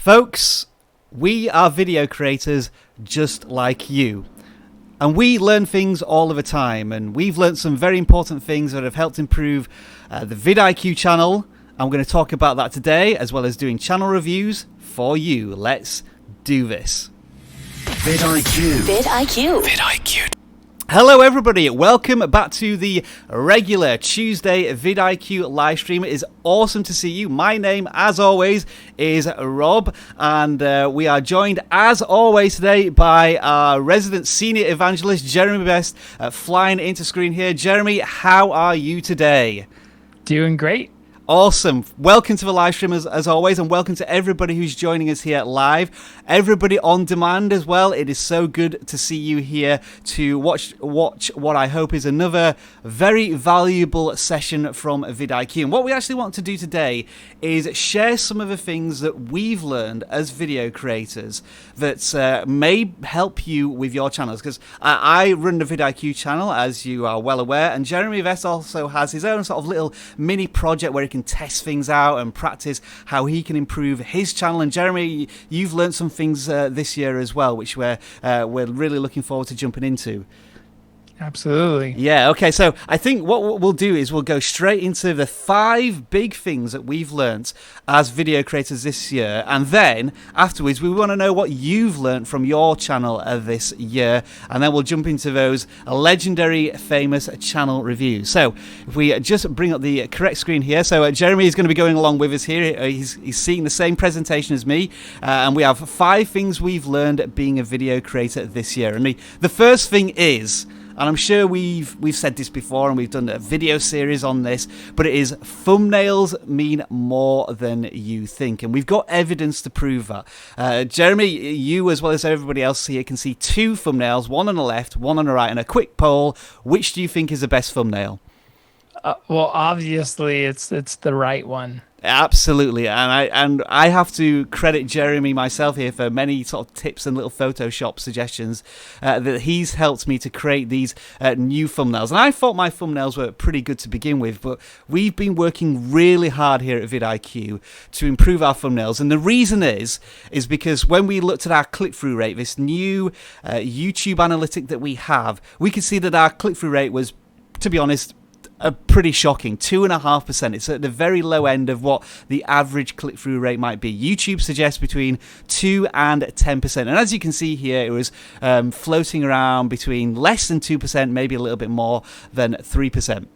Folks, we are video creators just like you. And we learn things all of the time. And we've learned some very important things that have helped improve the vidIQ channel. I'm going to talk about that today, as well as doing channel reviews for you. Let's do this. vidIQ. vidIQ. vidIQ. Hello everybody, welcome back to the regular Tuesday vidIQ live stream. It is awesome to see you. My name, as always, is Rob, and we are joined, as always, today by our resident senior evangelist, Jeremy Best, flying into screen here. Jeremy, how are you today? Doing great. Awesome. Welcome to the live stream as always, and welcome to everybody who's joining us here live. Everybody on demand as well. It is so good to see you here to watch what I hope is another very valuable session from vidIQ. And what we actually want to do today is share some of the things that we've learned as video creators that may help you with your channels. Because I run the vidIQ channel, as you are well aware, and Jeremy Vest also has his own sort of little mini project where he can test things out and practice how he can improve his channel. And Jeremy, you've learned some things this year as well, which we're really looking forward to jumping into. Absolutely. Yeah, okay, so I think what we'll do is we'll go straight into the 5 big things that we've learnt as video creators this year, and then afterwards we want to know what you've learnt from your channel this year, and then we'll jump into those legendary, famous channel reviews. So if we just bring up the correct screen here, so Jeremy is going to be going along with us here. He's seeing the same presentation as me, and we have 5 things we've learned being a video creator this year. And the first thing is, and I'm sure we've said this before, and we've done a video series on this, but it is thumbnails mean more than you think, and we've got evidence to prove that. Jeremy, you as well as everybody else here can see 2 thumbnails, one on the left, one on the right, and a quick poll. Which do you think is the best thumbnail? Well, obviously it's the right one. Absolutely, and I have to credit Jeremy myself here for many sort of tips and little Photoshop suggestions that he's helped me to create these new thumbnails. And I thought my thumbnails were pretty good to begin with, but we've been working really hard here at vidIQ to improve our thumbnails. And the reason is because when we looked at our click-through rate, this new YouTube analytic that we have, we could see that our click-through rate was, to be honest, pretty shocking. 2.5%. It's at the very low end of what the average click-through rate might be. YouTube suggests between 2 and 10%. And as you can see here, it was floating around between less than 2%, maybe a little bit more than 3%.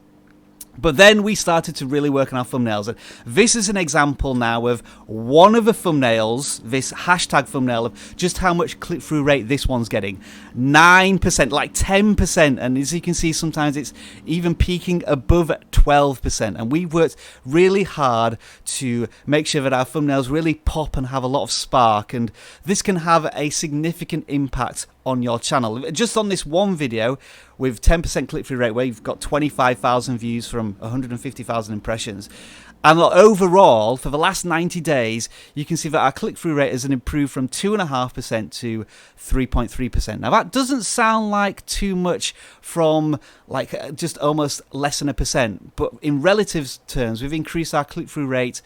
But then we started to really work on our thumbnails. And this is an example now of one of the thumbnails, this hashtag thumbnail, of just how much click-through rate this one's getting. 9%, like 10%. And as you can see, sometimes it's even peaking above 12%. And we worked really hard to make sure that our thumbnails really pop and have a lot of spark. And this can have a significant impact on your channel. Just on this one video with 10% click-through rate, where you've got 25,000 views from 150,000 impressions. And overall, for the last 90 days, you can see that our click-through rate has improved from 2.5% to 3.3%. Now, that doesn't sound like too much from like just almost less than 1%, but in relative terms, we've increased our click-through rate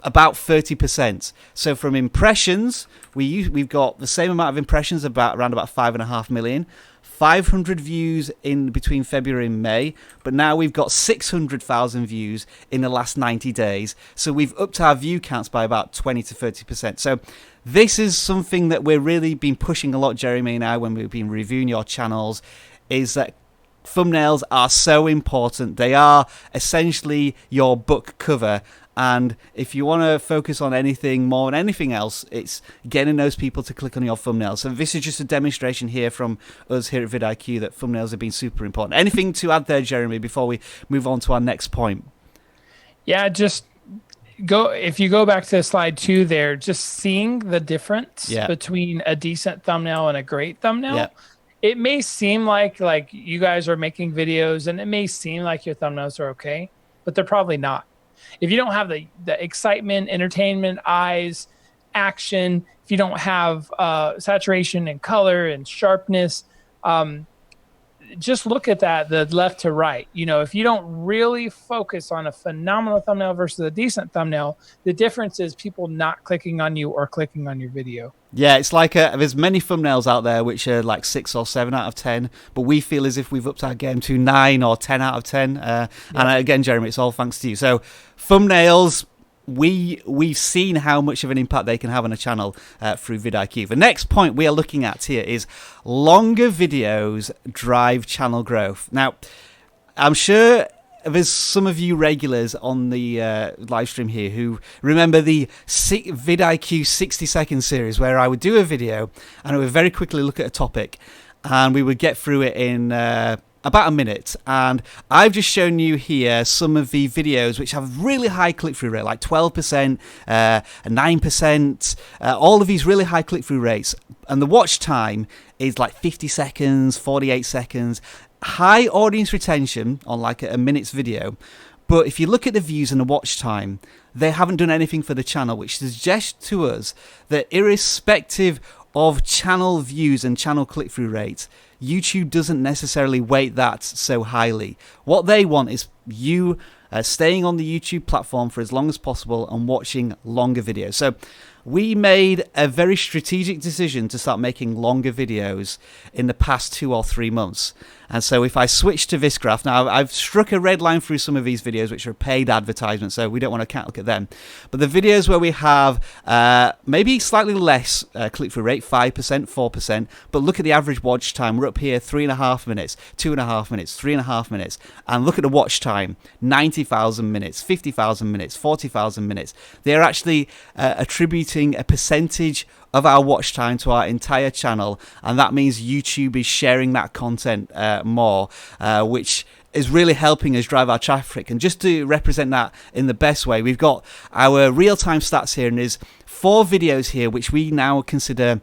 about 30%. So from impressions, we've got the same amount of impressions, around about 5.5 million. 500 views in between February and May, but now we've got 600,000 views in the last 90 days. So we've upped our view counts by about 20 to 30%. So this is something that we're really been pushing a lot, Jeremy and I, when we've been reviewing your channels, is that thumbnails are so important. They are essentially your book cover. And if you want to focus on anything more than anything else, it's getting those people to click on your thumbnails. So this is just a demonstration here from us here at vidIQ that thumbnails have been super important. Anything to add there, Jeremy, before we move on to our next point? Yeah, just if you go back to slide 2 there, just seeing the difference between a decent thumbnail and a great thumbnail. Yeah. It may seem like you guys are making videos and it may seem like your thumbnails are okay, but they're probably not. If you don't have the excitement, entertainment, eyes, action, if you don't have saturation and color and sharpness, just look at that, the left to right. You know, if you don't really focus on a phenomenal thumbnail versus a decent thumbnail, the difference is people not clicking on you or clicking on your video. Yeah, it's like there's many thumbnails out there which are like 6 or 7 out of 10, but we feel as if we've upped our game to 9 or 10 out of 10. And again, Jeremy, it's all thanks to you. So thumbnails, we've seen how much of an impact they can have on a channel through vidIQ. The next point we are looking at here is longer videos drive channel growth. Now, I'm sure there's some of you regulars on the live stream here who remember the vidIQ 60-second series where I would do a video and I would very quickly look at a topic and we would get through it in about a minute. And I've just shown you here some of the videos which have really high click-through rate, like 12%, 9%, all of these really high click-through rates. And the watch time is like 50 seconds, 48 seconds. High audience retention on like a minute's video, but if you look at the views and the watch time, they haven't done anything for the channel, which suggests to us that irrespective of channel views and channel click-through rates, YouTube doesn't necessarily weight that so highly. What they want is you staying on the YouTube platform for as long as possible and watching longer videos. So we made a very strategic decision to start making longer videos in the past 2 or 3 months. And so if I switch to this graph, now I've struck a red line through some of these videos which are paid advertisements, so we don't want to look at them. But the videos where we have maybe slightly less click-through rate, 5%, 4%, but look at the average watch time. We're up here 3.5 minutes, 2.5 minutes, 3.5 minutes. And look at the watch time, 90,000 minutes, 50,000 minutes, 40,000 minutes. They're actually attributing a percentage of our watch time to our entire channel, and that means YouTube is sharing that content more, which is really helping us drive our traffic. And just to represent that in the best way, we've got our real-time stats here, and there's 4 videos here which we now consider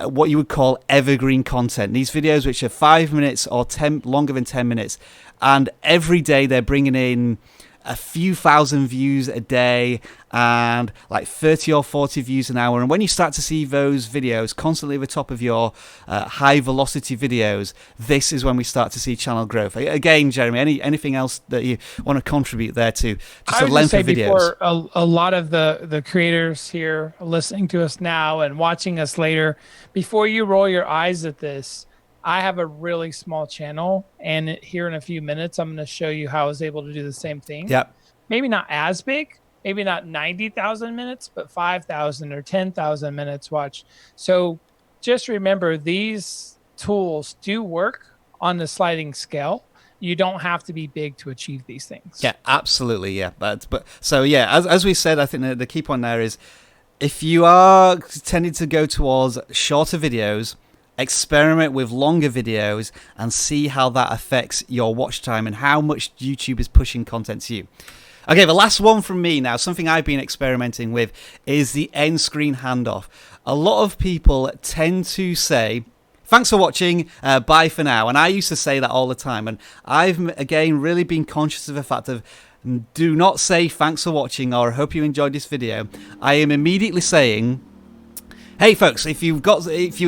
what you would call evergreen content. These videos which are 5 minutes or longer than 10 minutes, and every day they're bringing in a few thousand views a day and like 30 or 40 views an hour. And when you start to see those videos constantly at the top of your high velocity videos, this is when we start to see channel growth. Again, Jeremy, anything else that you want to contribute there to just the length of videos? Before, a lot of the creators here listening to us now and watching us later, before you roll your eyes at this, I have a really small channel, and here in a few minutes, I'm going to show you how I was able to do the same thing. Yep. Maybe not as big, maybe not 90,000 minutes, but 5,000 or 10,000 minutes watch. So just remember, these tools do work on the sliding scale. You don't have to be big to achieve these things. Yeah, absolutely. Yeah. But so, yeah, as we said, I think the key point there is if you are tending to go towards shorter videos, experiment with longer videos and see how that affects your watch time and how much YouTube is pushing content to you. Okay, the last one from me now, something I've been experimenting with, is the end screen handoff. A lot of people tend to say, thanks for watching, bye for now. And I used to say that all the time. And I've, again, really been conscious of the fact of do not say thanks for watching or I hope you enjoyed this video. I am immediately saying, hey folks, if you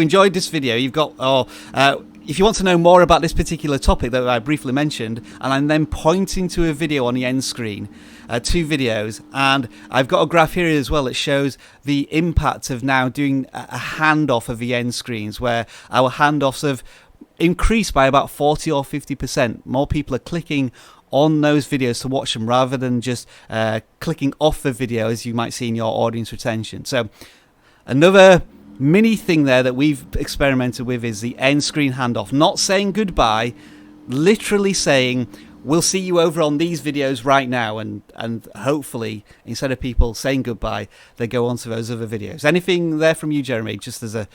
enjoyed this video, if you want to know more about this particular topic that I briefly mentioned, and I'm then pointing to a video on the end screen, 2 videos, and I've got a graph here as well that shows the impact of now doing a handoff of the end screens, where our handoffs have increased by about 40 or 50%. More people are clicking on those videos to watch them rather than just clicking off the video, as you might see in your audience retention. So another mini thing there that we've experimented with is the end screen handoff. Not saying goodbye, literally saying we'll see you over on these videos right now, and hopefully instead of people saying goodbye, they go on to those other videos. Anything there from you, Jeremy, just as a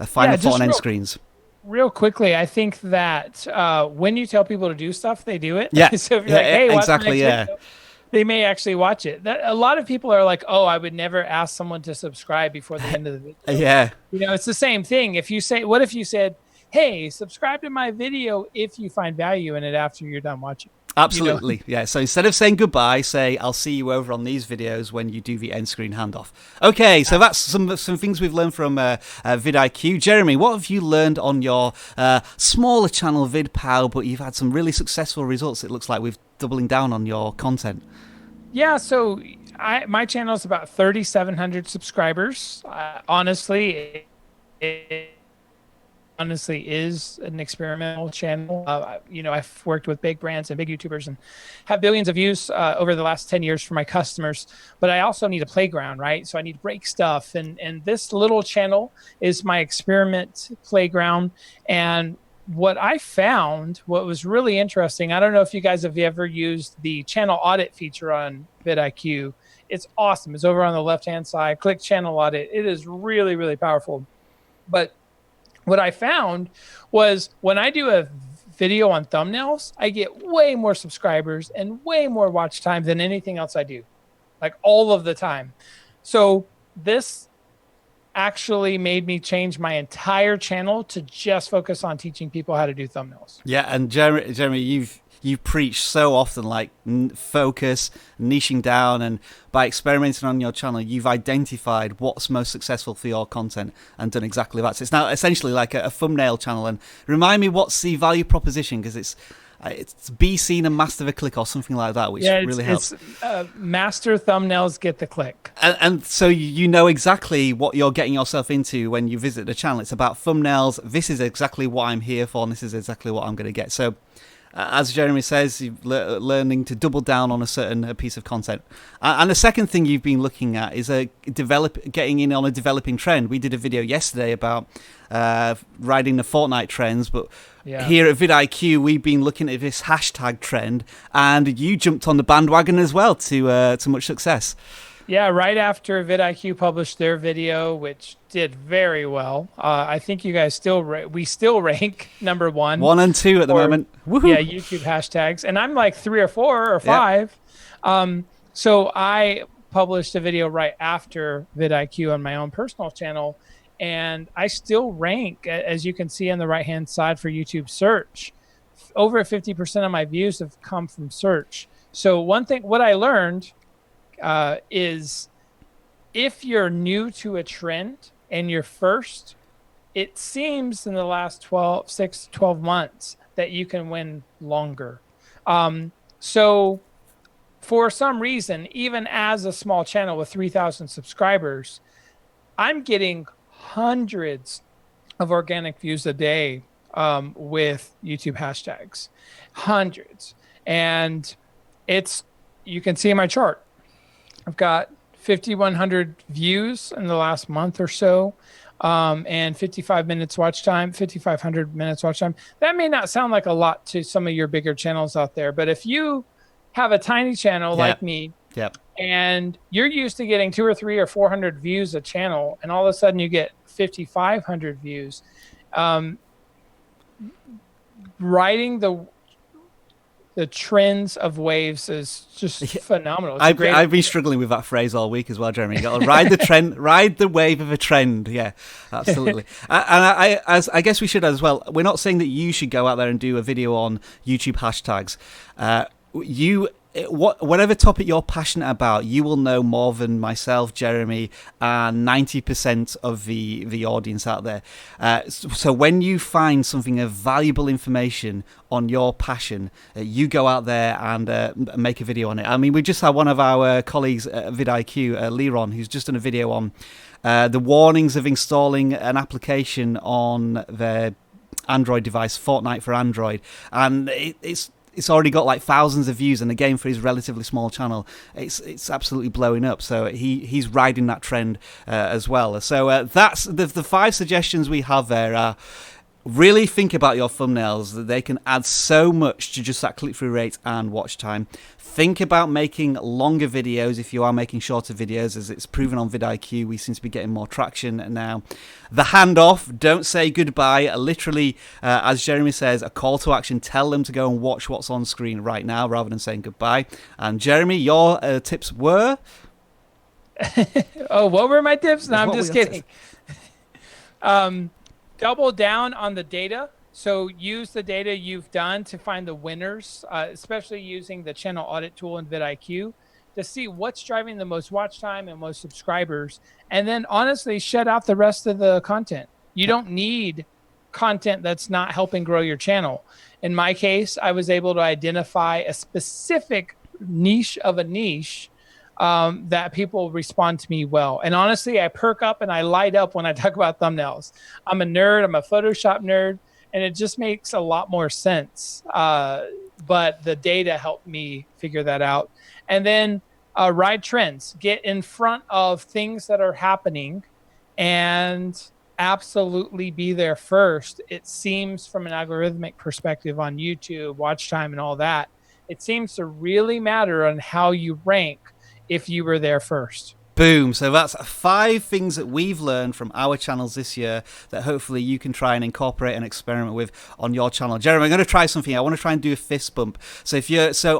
final thought on end screens? Real quickly, I think that when you tell people to do stuff, they do it. Yeah, so if you're like, hey, watch exactly, the next video, they may actually watch it. A lot of people are like, oh, I would never ask someone to subscribe before the end of the video. Yeah. It's the same thing. What if you said, hey, subscribe to my video if you find value in it after you're done watching? Absolutely, yeah. So instead of saying goodbye, say I'll see you over on these videos when you do the end screen handoff. Okay, so that's some things we've learned from vidIQ. Jeremy, what have you learned on your smaller channel VidPow, but you've had some really successful results? It looks like we've doubling down on your content. Yeah, so my channel is about 3,700 subscribers. Honestly, it is an experimental channel. I've worked with big brands and big YouTubers and have billions of views over the last 10 years for my customers. But I also need a playground, right? So I need to break stuff. And this little channel is my experiment playground. And what I found, what was really interesting, I don't know if you guys have ever used the channel audit feature on vidIQ. It's awesome. It's over on the left-hand side. Click channel audit. It is really, really powerful. But what I found was when I do a video on thumbnails, I get way more subscribers and way more watch time than anything else I do, like all of the time. So this actually made me change my entire channel to just focus on teaching people how to do thumbnails. Yeah, and Jeremy, you've preached so often, like focus, niching down, and by experimenting on your channel, you've identified what's most successful for your content and done exactly that. So it's now essentially like a thumbnail channel. And remind me, what's the value proposition? Because it's be seen and master the click or something like that, which really helps. It's master thumbnails, get the click. And so you know exactly what you're getting yourself into when you visit the channel. It's about thumbnails. This is exactly what I'm here for, and this is exactly what I'm going to get. So as Jeremy says, learning to double down on a certain piece of content. And the second thing you've been looking at is getting in on a developing trend. We did a video yesterday about riding the Fortnite trends, but here at vidIQ, we've been looking at this hashtag trend, and you jumped on the bandwagon as well to much success. Yeah, right after vidIQ published their video, which did very well. I think you guys still rank number 1 and 2 at the moment. Woohoo. Yeah, YouTube hashtags, and I'm like 3 or 4 or 5. So I published a video right after vidIQ on my own personal channel, and I still rank, as you can see on the right hand side, for YouTube search. Over 50% of my views have come from search. So what I learned is if you're new to a trend and you're first, it seems in the last 6 to 12 months that you can win longer. So for some reason, even as a small channel with 3,000 subscribers, I'm getting hundreds of organic views a day with YouTube hashtags, hundreds. And you can see in my chart, I've got 5,100 views in the last month or so, and 5,500 minutes watch time. That may not sound like a lot to some of your bigger channels out there, but if you have a tiny channel like me, and you're used to getting 200 or 300 or 400 views a channel, and all of a sudden you get 5,500 views, riding the trends of waves is just phenomenal. I've been struggling with that phrase all week as well, Jeremy. You got to ride the trend, ride the wave of a trend. Yeah, absolutely. And I guess we should as well. We're not saying that you should go out there and do a video on YouTube hashtags. Whatever topic you're passionate about, you will know more than myself, Jeremy, and 90% of the audience out there. So when you find something of valuable information on your passion, you go out there and make a video on it. I mean, we just had one of our colleagues at vidIQ, Leron, who's just done a video on the warnings of installing an application on their Android device, Fortnite for Android, and it's already got like thousands of views, and again, for his relatively small channel, it's absolutely blowing up. So he's riding that trend as well. So that's the 5 suggestions we have there. Really think about your thumbnails, that they can add so much to just that click-through rate and watch time. Think about making longer videos if you are making shorter videos, as it's proven on vidIQ. We seem to be getting more traction now. The handoff, don't say goodbye. Literally, as Jeremy says, a call to action. Tell them to go and watch what's on screen right now rather than saying goodbye. And Jeremy, your tips were? Oh, what were my tips? No, I'm just kidding. Double down on the data So use the data you've done to find the winners, especially using the channel audit tool in vidIQ to see what's driving the most watch time and most subscribers. And then honestly, shut out the rest of the content. You don't need content that's not helping grow your channel. In my case, I was able to identify a specific niche of a niche that people respond to me well. And honestly, I perk up and I light up when I talk about thumbnails. I'm a nerd. I'm a Photoshop nerd. And it just makes a lot more sense. But the data helped me figure that out. And then ride trends. Get in front of things that are happening and absolutely be there first. It seems from an algorithmic perspective on YouTube, watch time and all that, it seems to really matter on how you rank if you were there first. Boom. So that's 5 things that we've learned from our channels this year that hopefully you can try and incorporate and experiment with on your channel. Jeremy, I'm going to try something. I want to try and do a fist bump. So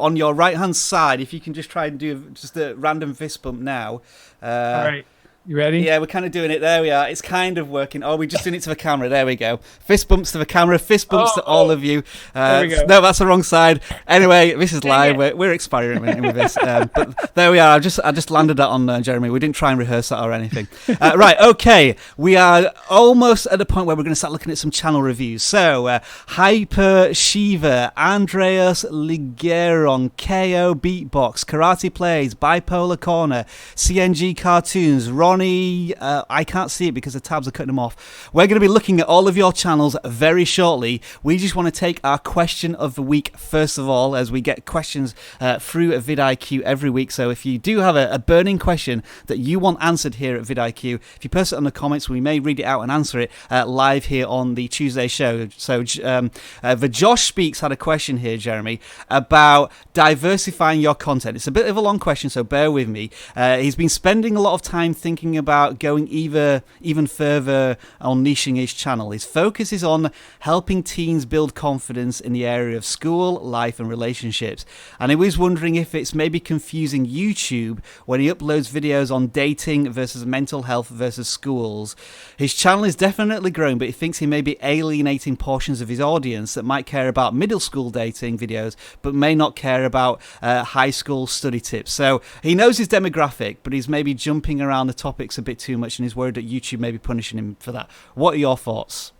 on your right hand side, if you can just try and do just a random fist bump now. All right. You ready? Yeah, we're kind of doing it. There we are. It's kind of working. Oh, we're just doing it to the camera. There we go. Fist bumps to the camera. Fist bumps to all of you. There we go. No, that's the wrong side. Anyway, this is live. We're experimenting with this. But there we are. I just landed that on Jeremy. We didn't try and rehearse that or anything. Right. Okay. We are almost at the point where we're going to start looking at some channel reviews. So, Hyper Shiva, Andreas Ligeron, KO Beatbox, Karate Plays, Bipolar Corner, CNG Cartoons, Ronnie, I can't see it because the tabs are cutting them off. We're going to be looking at all of your channels very shortly. We just want to take our question of the week first of all, as we get questions through at vidIQ every week. So if you do have a burning question that you want answered here at vidIQ, if you post it in the comments, we may read it out and answer it live here on the Tuesday show. So the Josh Speaks had a question here, Jeremy, about diversifying your content. It's a bit of a long question, so bear with me. He's been spending a lot of time thinking about going even further on niching his channel. His focus is on helping teens build confidence in the area of school, life, and relationships. And he was wondering if it's maybe confusing YouTube when he uploads videos on dating versus mental health versus schools. His channel is definitely growing, but he thinks he may be alienating portions of his audience that might care about middle school dating videos, but may not care about high school study tips. So he knows his demographic, but he's maybe jumping around the topics a bit too much and he's worried that YouTube may be punishing him for that. What are your thoughts?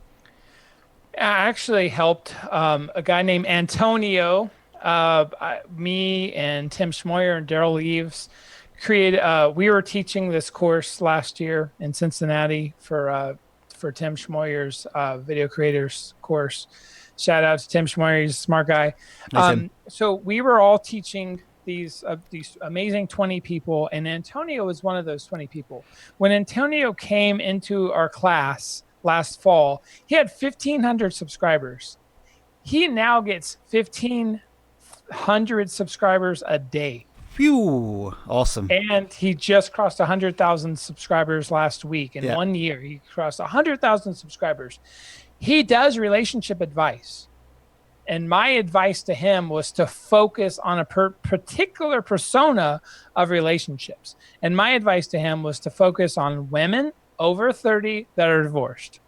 I actually helped a guy named Antonio, me and Tim Schmoyer and Daryl Leaves we were teaching this course last year in Cincinnati for Tim Schmoyer's video creators course. Shout out to Tim Schmoyer, he's a smart guy. So we were all teaching these amazing 20 people, and Antonio was one of those 20 people. When Antonio came into our class last fall, he had 1,500 subscribers. He now gets 1,500 subscribers a day. Phew, awesome. And he just crossed 100,000 subscribers last week. In 1 year, he crossed 100,000 subscribers. He does relationship advice. And my advice to him was to focus on a particular persona of relationships. And my advice to him was to focus on women over 30 that are divorced.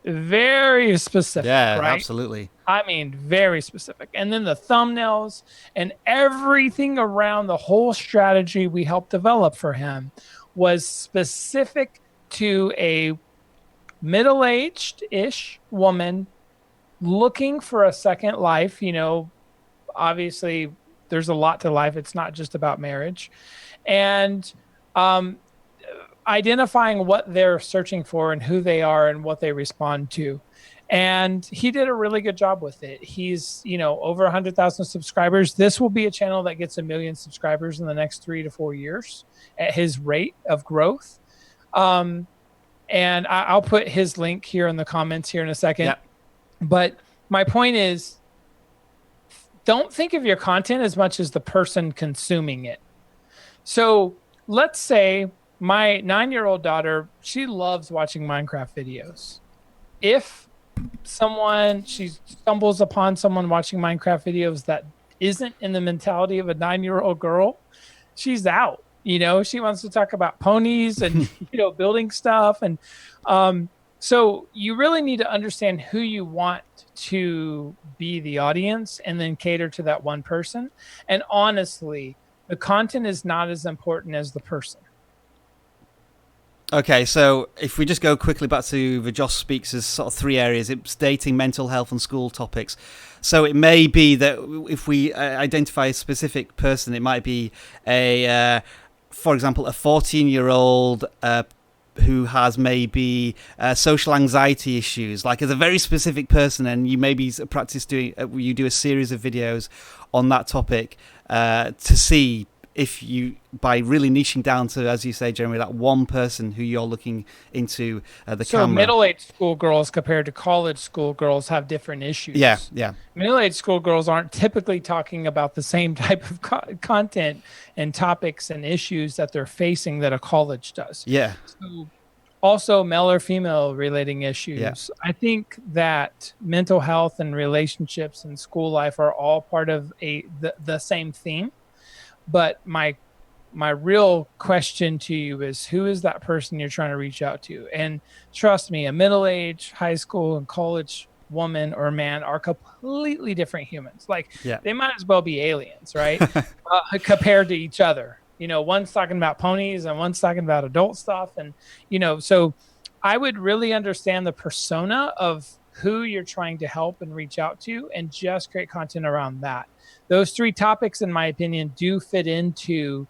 Very specific. Yeah, right? Absolutely. I mean, very specific. And then the thumbnails and everything around the whole strategy we helped develop for him was specific to a middle-aged-ish woman looking for a second life. You know, obviously there's a lot to life. It's not just about marriage. And identifying what they're searching for and who they are and what they respond to. And he did a really good job with it. He's, over 100,000 subscribers. This will be a channel that gets 1 million subscribers in the next 3 to 4 years at his rate of growth. And I'll put his link here in the comments here in a second. Yep. But my point is, don't think of your content as much as the person consuming it. So let's say my 9-year-old daughter, she loves watching Minecraft videos. If she stumbles upon someone watching Minecraft videos that isn't in the mentality of a 9-year-old girl, she's out. She wants to talk about ponies and, building stuff. And So you really need to understand who you want to be the audience and then cater to that one person. And honestly, the content is not as important as the person. Okay, so if we just go quickly back to the Josh Speaks as sort of three areas, it's dating, mental health, and school topics. So it may be that if we identify a specific person, it might be for example, a 14-year-old who has maybe social anxiety issues, like as a very specific person, and you maybe practice doing, you do a series of videos on that topic to see if you, by really niching down to, as you say, Jeremy, that one person who you're looking into the camera. So middle-aged schoolgirls compared to college schoolgirls have different issues. Yeah. Middle-aged schoolgirls aren't typically talking about the same type of content and topics and issues that they're facing that a college does. Yeah. So also male or female relating issues. Yeah. I think that mental health and relationships and school life are all part of the same theme. But my real question to you is, who is that person you're trying to reach out to? And trust me, a middle-aged high school and college woman or man are completely different humans. Like they might as well be aliens, right? Compared to each other. You know, one's talking about ponies and one's talking about adult stuff. And, you know, so I would really understand the persona of who you're trying to help and reach out to and just create content around that. Those three topics, in my opinion, do fit into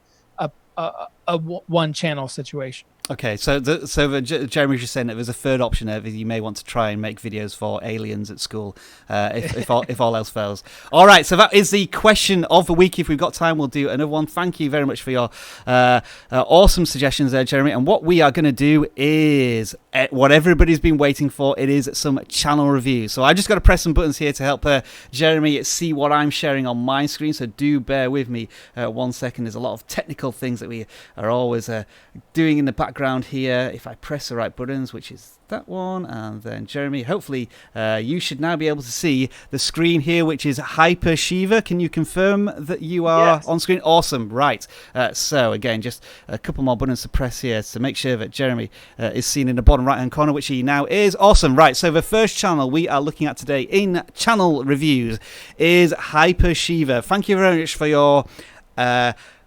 a one channel situation. Okay, so Jeremy was just saying that there's a third option there that you may want to try and make videos for aliens at school if all else fails. All right, so that is the question of the week. If we've got time, we'll do another one. Thank you very much for your awesome suggestions there, Jeremy. And what we are going to do is what everybody's been waiting for. It is some channel reviews. So I just got to press some buttons here to help Jeremy see what I'm sharing on my screen. So do bear with me 1 second. There's a lot of technical things that we are always doing in the background here. If I press the right buttons, which is that one, and then Jeremy, hopefully you should now be able to see the screen here, which is Hyper Shiva. Can you confirm that you are on screen? Awesome. Right. So again, just a couple more buttons to press here to make sure that Jeremy is seen in the bottom right hand corner, which he now is. Awesome. Right. So the first channel we are looking at today in channel reviews is Hyper Shiva. Thank you very much for your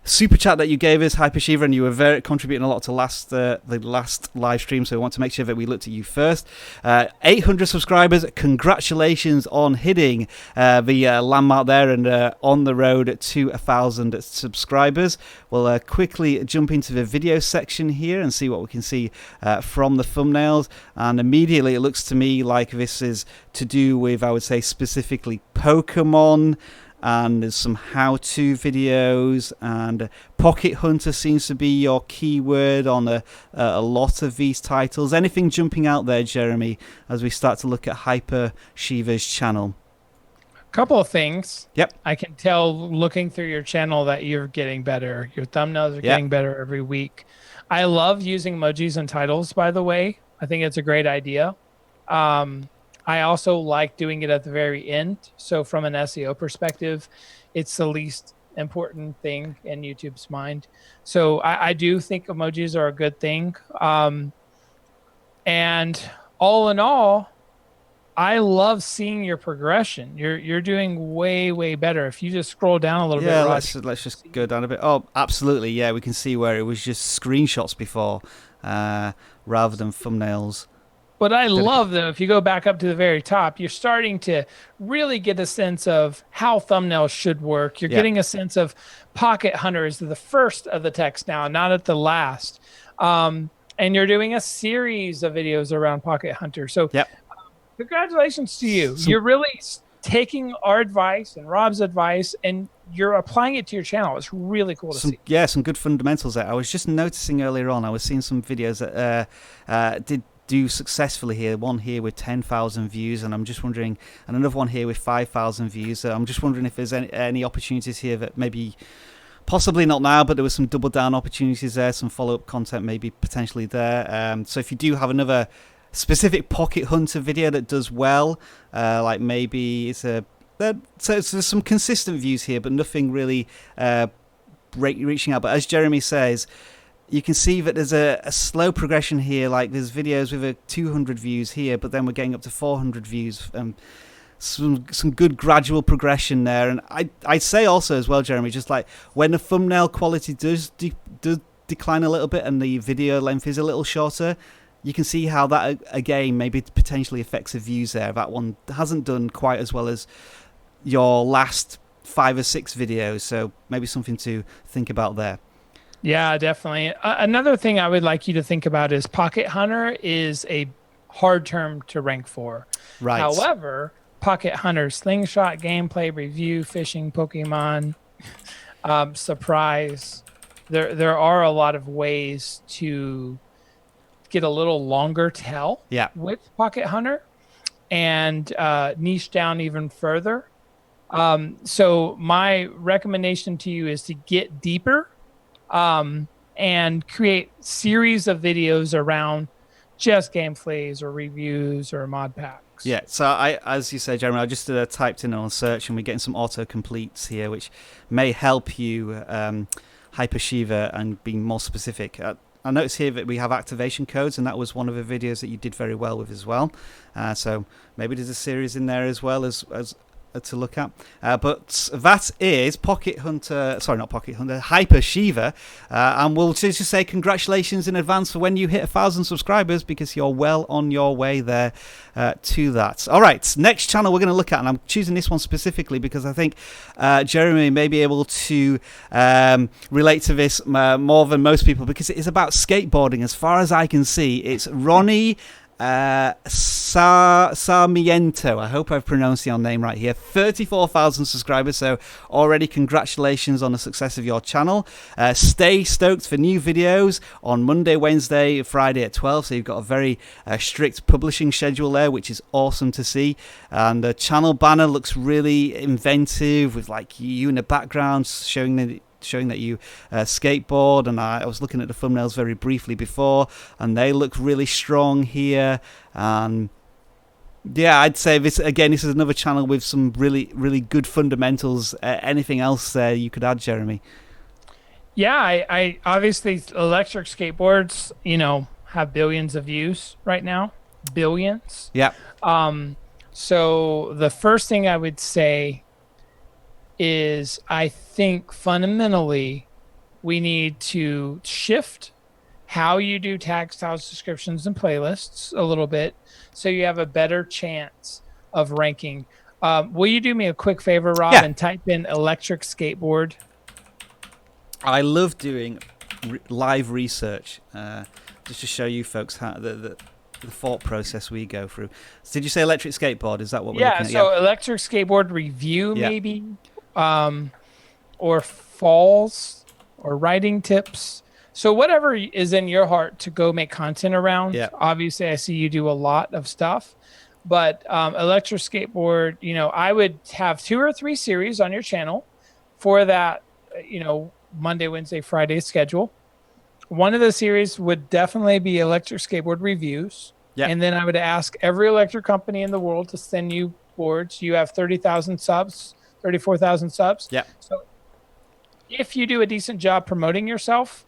super chat that you gave us, Hyper Shiva, and you were contributing a lot to the last live stream, so we want to make sure that we looked at you first. 800 subscribers, congratulations on hitting the landmark there and on the road to 1,000 subscribers. We'll quickly jump into the video section here and see what we can see from the thumbnails, and immediately it looks to me like this is to do with, I would say, specifically Pokemon. And there's some how-to videos, and Pocket Hunter seems to be your keyword on a lot of these titles. Anything jumping out there, Jeremy, as we start to look at Hyper Shiva's channel? Couple of things. Yep. I can tell looking through your channel that you're getting better. Your thumbnails are getting better every week. I love using emojis and titles, by the way. I think it's a great idea. I also like doing it at the very end. So from an SEO perspective, it's the least important thing in YouTube's mind. So I do think emojis are a good thing. And all in all, I love seeing your progression. You're doing way better. If you just scroll down a little bit. Yeah, let's just go down a bit. Oh, absolutely. Yeah, we can see where it was just screenshots before rather than thumbnails. But I love them. If you go back up to the very top, you're starting to really get a sense of how thumbnails should work. You're getting a sense of Pocket Hunter is the first of the text now, not at the last. And you're doing a series of videos around Pocket Hunter. So congratulations to you. You're really taking our advice and Rob's advice, and you're applying it to your channel. It's really cool to see. Yeah, some good fundamentals there. I was just noticing earlier on, I was seeing some videos that did do successfully here. One here with 10,000 views, and I'm just wondering, and another one here with 5,000 views. So I'm just wondering if there's any opportunities here that maybe, possibly not now, but there was some double down opportunities there, some follow-up content maybe potentially there. So if you do have another specific Pocket Hunter video that does well, like maybe it's so there's some consistent views here, but nothing really reaching out. But as Jeremy says, you can see that there's a slow progression here. Like there's videos with a 200 views here, but then we're getting up to 400 views. Some good gradual progression there. And I'd say also as well, Jeremy, just like when the thumbnail quality does decline a little bit and the video length is a little shorter, you can see how that again maybe potentially affects the views there. That one hasn't done quite as well as your last 5 or 6 videos, so maybe something to think about there. Yeah, definitely. Another thing I would like you to think about is Pocket Hunter is a hard term to rank for. Right. However, Pocket Hunter slingshot gameplay review, fishing, Pokemon, surprise. There are a lot of ways to get a little longer tail with Pocket Hunter and niche down even further. So my recommendation to you is to get deeper and create series of videos around just gameplays or reviews or mod packs. Yeah, so as you said, Jeremy, I just typed in on search and we're getting some autocompletes here, which may help you hyper Shiva and being more specific. I noticed here that we have activation codes, and that was one of the videos that you did very well with as well. So maybe there's a series in there as well as to look at. But that is Pocket Hunter, sorry, not Pocket Hunter, Hyper Shiva. And we'll just say congratulations in advance for when you hit 1,000 subscribers, because you're well on your way there to that. All right, next channel we're going to look at, and I'm choosing this one specifically because I think Jeremy may be able to relate to this more than most people, because it is about skateboarding. As far as I can see, it's Ronnie Sarmiento. I hope I've pronounced your name right here. 34,000 subscribers, so already congratulations on the success of your channel. Stay stoked for new videos on Monday, Wednesday, Friday at 12, so you've got a very strict publishing schedule there, which is awesome to see. And the channel banner looks really inventive with like you in the background showing that you skateboard, and I was looking at the thumbnails very briefly before, and they look really strong here. Yeah, I'd say this is another channel with some really, really good fundamentals. Anything else there you could add, Jeremy? Yeah, I obviously electric skateboards, have billions of views right now. Billions. Yeah. So the first thing I would say is I think fundamentally we need to shift how you do tag styles, descriptions, and playlists a little bit so you have a better chance of ranking. Will you do me a quick favor, Rob, and type in electric skateboard? I love doing live research just to show you folks how the thought process we go through. So did you say electric skateboard? Is that what we're looking at? So electric skateboard review maybe. Or falls or writing tips. So whatever is in your heart to go make content around. Yeah. Obviously, I see you do a lot of stuff, but electric skateboard, I would have 2 or 3 series on your channel for that, Monday, Wednesday, Friday schedule. One of the series would definitely be electric skateboard reviews. Yeah. And then I would ask every electric company in the world to send you boards. You have 30,000 subs. 34,000 subs. Yeah. So if you do a decent job promoting yourself,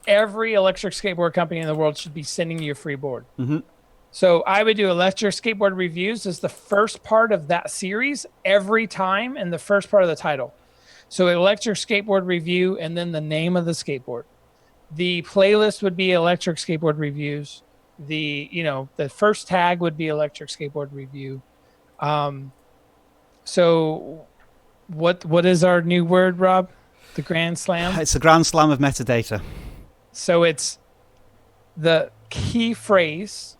every electric skateboard company in the world should be sending you a free board. Mm-hmm. So I would do electric skateboard reviews as the first part of that series every time, and the first part of the title. So electric skateboard review, and then the name of the skateboard. The playlist would be electric skateboard reviews. The first tag would be electric skateboard review. So what is our new word, Rob? The Grand Slam? It's a Grand Slam of metadata. So it's the key phrase,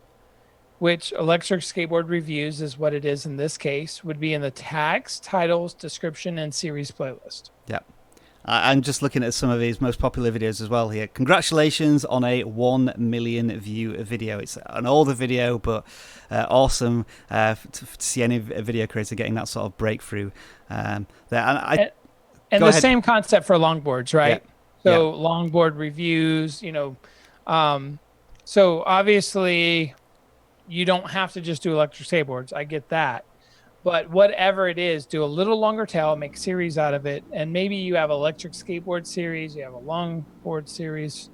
which electric skateboard reviews is what it is in this case, would be in the tags, titles, description, and series playlist. Yeah. I'm just looking at some of his most popular videos as well here. Congratulations on a 1 million view video. It's an older video, but awesome to see any video creator getting that sort of breakthrough there. And the same concept for longboards, right? Yeah. So longboard reviews, so obviously you don't have to just do electric skateboards. I get that. But whatever it is, do a little longer tail, make a series out of it. And maybe you have electric skateboard series, you have a longboard series,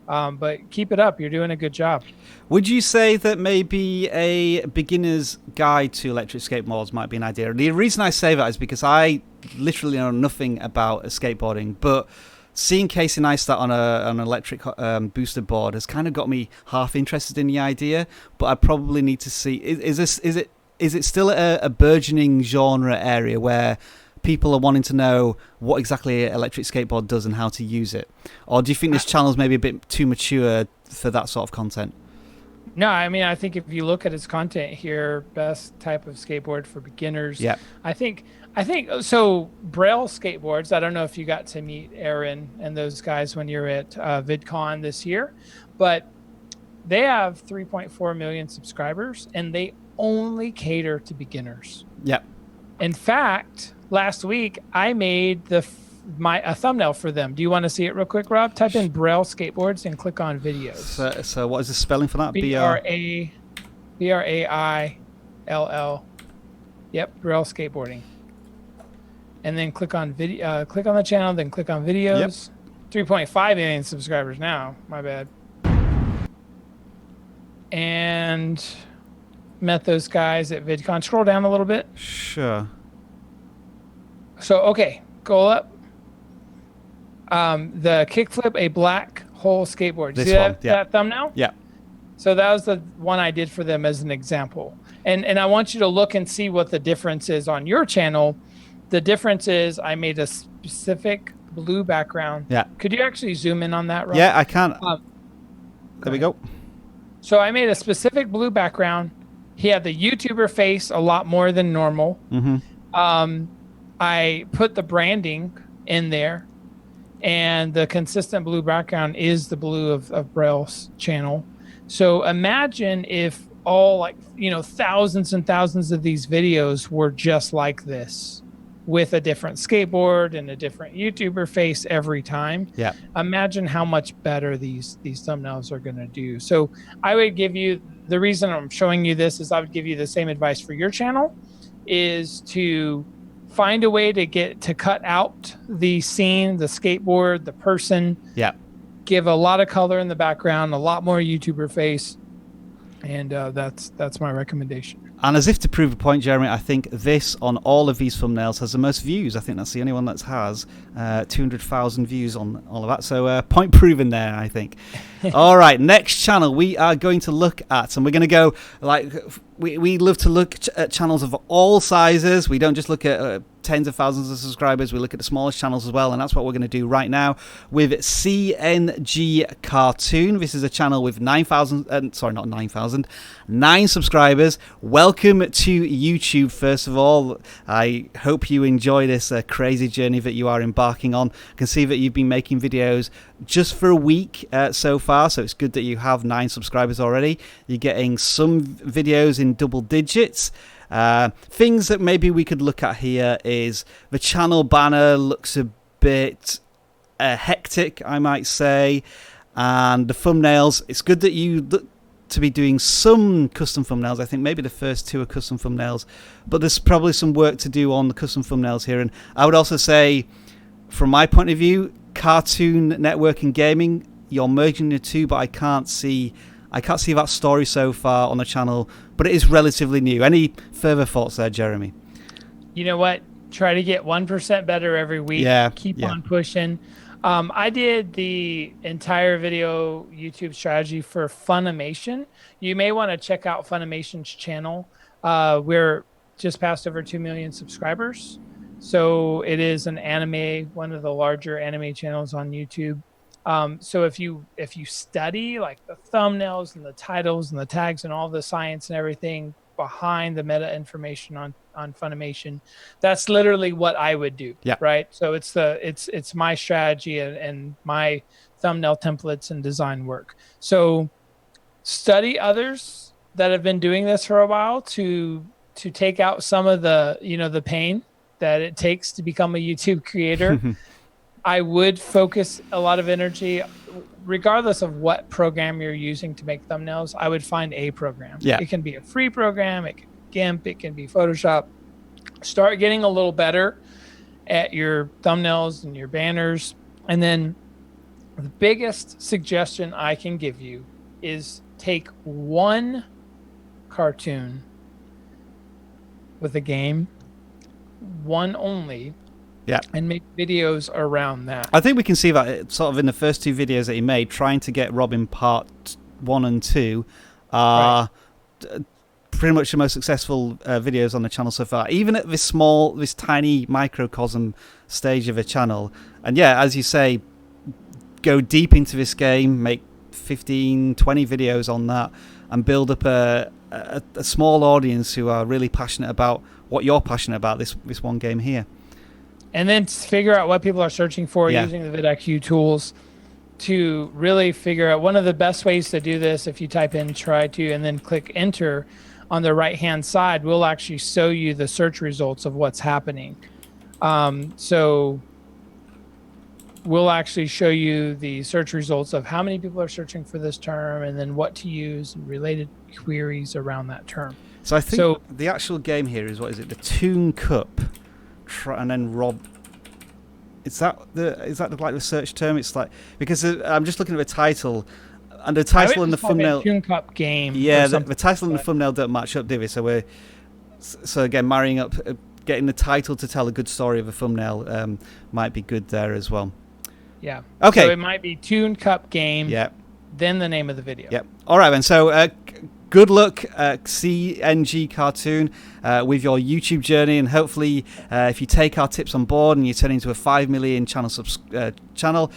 But keep it up. You're doing a good job. Would you say that maybe a beginner's guide to electric skateboards might be an idea? The reason I say that is because I literally know nothing about skateboarding, but seeing Casey Neistat on an electric booster board has kind of got me half interested in the idea. But I probably need to see, is it still a burgeoning genre area where people are wanting to know what exactly an electric skateboard does and how to use it? Or do you think this channel is maybe a bit too mature for that sort of content? No, I mean, I think if you look at his content here, best type of skateboard for beginners. Yeah. I think so. Braille skateboards. I don't know if you got to meet Aaron and those guys when you're at VidCon this year, but they have 3.4 million subscribers and they only cater to beginners. Yeah. In fact, last week I made a thumbnail for them. Do you want to see it real quick, Rob? Type in Braille skateboards and click on videos. So what is the spelling for that? B-R-A-I-L-L. Yep, Braille skateboarding. And then click on video. Click on the channel, then click on videos. Yep. 3.5 million subscribers now. My bad. And met those guys at VidCon. Scroll down a little bit. Sure. So okay, go up. The kickflip a black hole skateboard. This See one, that thumbnail? Yeah. So that was the one I did for them as an example. And I want you to look and see what the difference is on your channel. The difference is I made a specific blue background. Yeah. Could you actually zoom in on that, Rob? Yeah, I can. There we go. So I made a specific blue background. He had the YouTuber face a lot more than normal. Mm-hmm. I put the branding in there, and the consistent blue background is the blue of Braille's channel. So imagine if all thousands and thousands of these videos were just like this, with a different skateboard and a different YouTuber face every time. Yeah. Imagine how much better these thumbnails are going to do. So I would give you, the reason I'm showing you this is I would give you the same advice for your channel, is to find a way to cut out the scene, the skateboard, the person. Yeah. Give a lot of color in the background, a lot more YouTuber face. And that's my recommendation. And as if to prove a point, Jeremy, I think this on all of these thumbnails has the most views. I think that's the only one that has 200,000 views on all of that. So point proven there, I think. All right, next channel we are going to look at, and we're going to go we love to look at channels of all sizes. We don't just look at tens of thousands of subscribers. We look at the smallest channels as well, and that's what we're going to do right now with CNG Cartoon. This is a channel with 9 subscribers. Welcome to YouTube, first of all. I hope you enjoy this crazy journey that you are embarking on. I can see that you've been making videos just for a week so far, so it's good that you have 9 subscribers already. You're getting some videos in double digits. Things that maybe we could look at here is the channel banner looks a bit hectic, I might say, and the thumbnails, it's good that you look to be doing some custom thumbnails. I think maybe the first 2 are custom thumbnails, but there's probably some work to do on the custom thumbnails here. And I would also say, from my point of view, Cartoon Network and gaming, you're merging the two, but I can't see that story so far on the channel, but it is relatively new. Any further thoughts there, Jeremy? You know what? Try to get 1% better every week. Yeah. Keep on pushing. I did the entire video YouTube strategy for Funimation. You may want to check out Funimation's channel. We're just past over 2 million subscribers. So it is an anime, one of the larger anime channels on YouTube. So if you study like the thumbnails and the titles and the tags and all the science and everything behind the meta information on Funimation, that's literally what I would do. Yeah. Right. So it's my strategy and my thumbnail templates and design work. So study others that have been doing this for a while to take out some of the, the pain that it takes to become a YouTube creator. I would focus a lot of energy, regardless of what program you're using to make thumbnails. I would find a program. Yeah. It can be a free program. It can be GIMP. It can be Photoshop. Start getting a little better at your thumbnails and your banners. And then The biggest suggestion I can give you is take one cartoon with a game, one only, yeah, and make videos around that. I think we can see that sort of in the first 2 videos that he made, trying to get Robin part 1 and 2 are pretty much the most successful videos on the channel so far, even at this tiny microcosm stage of a channel. And yeah, as you say, go deep into this game, make 15, 20 videos on that, and build up a small audience who are really passionate about what you're passionate about, this one game here. And then figure out what people are searching for using the vidIQ tools to really figure out. One of the best ways to do this, if you type in try to and then click enter on the right hand side, will actually show you the search results of what's happening. So we'll actually show you the search results of how many people are searching for this term and then what to use and related queries around that term. So I think the actual game here is, what is it? The Toon Cup, and then Rob. Is that like the search term? It's like, because I'm just looking at the title, and the title and the thumbnail. Toon Cup game. Yeah, the title and the thumbnail don't match up, do they? So again, marrying up, getting the title to tell a good story of a thumbnail might be good there as well. Yeah. Okay. So it might be Toon Cup game. Yeah. Then the name of the video. Yep. All right then. So good luck, CNG Cartoon, with your YouTube journey, and hopefully, if you take our tips on board and you turn into a 5 million channel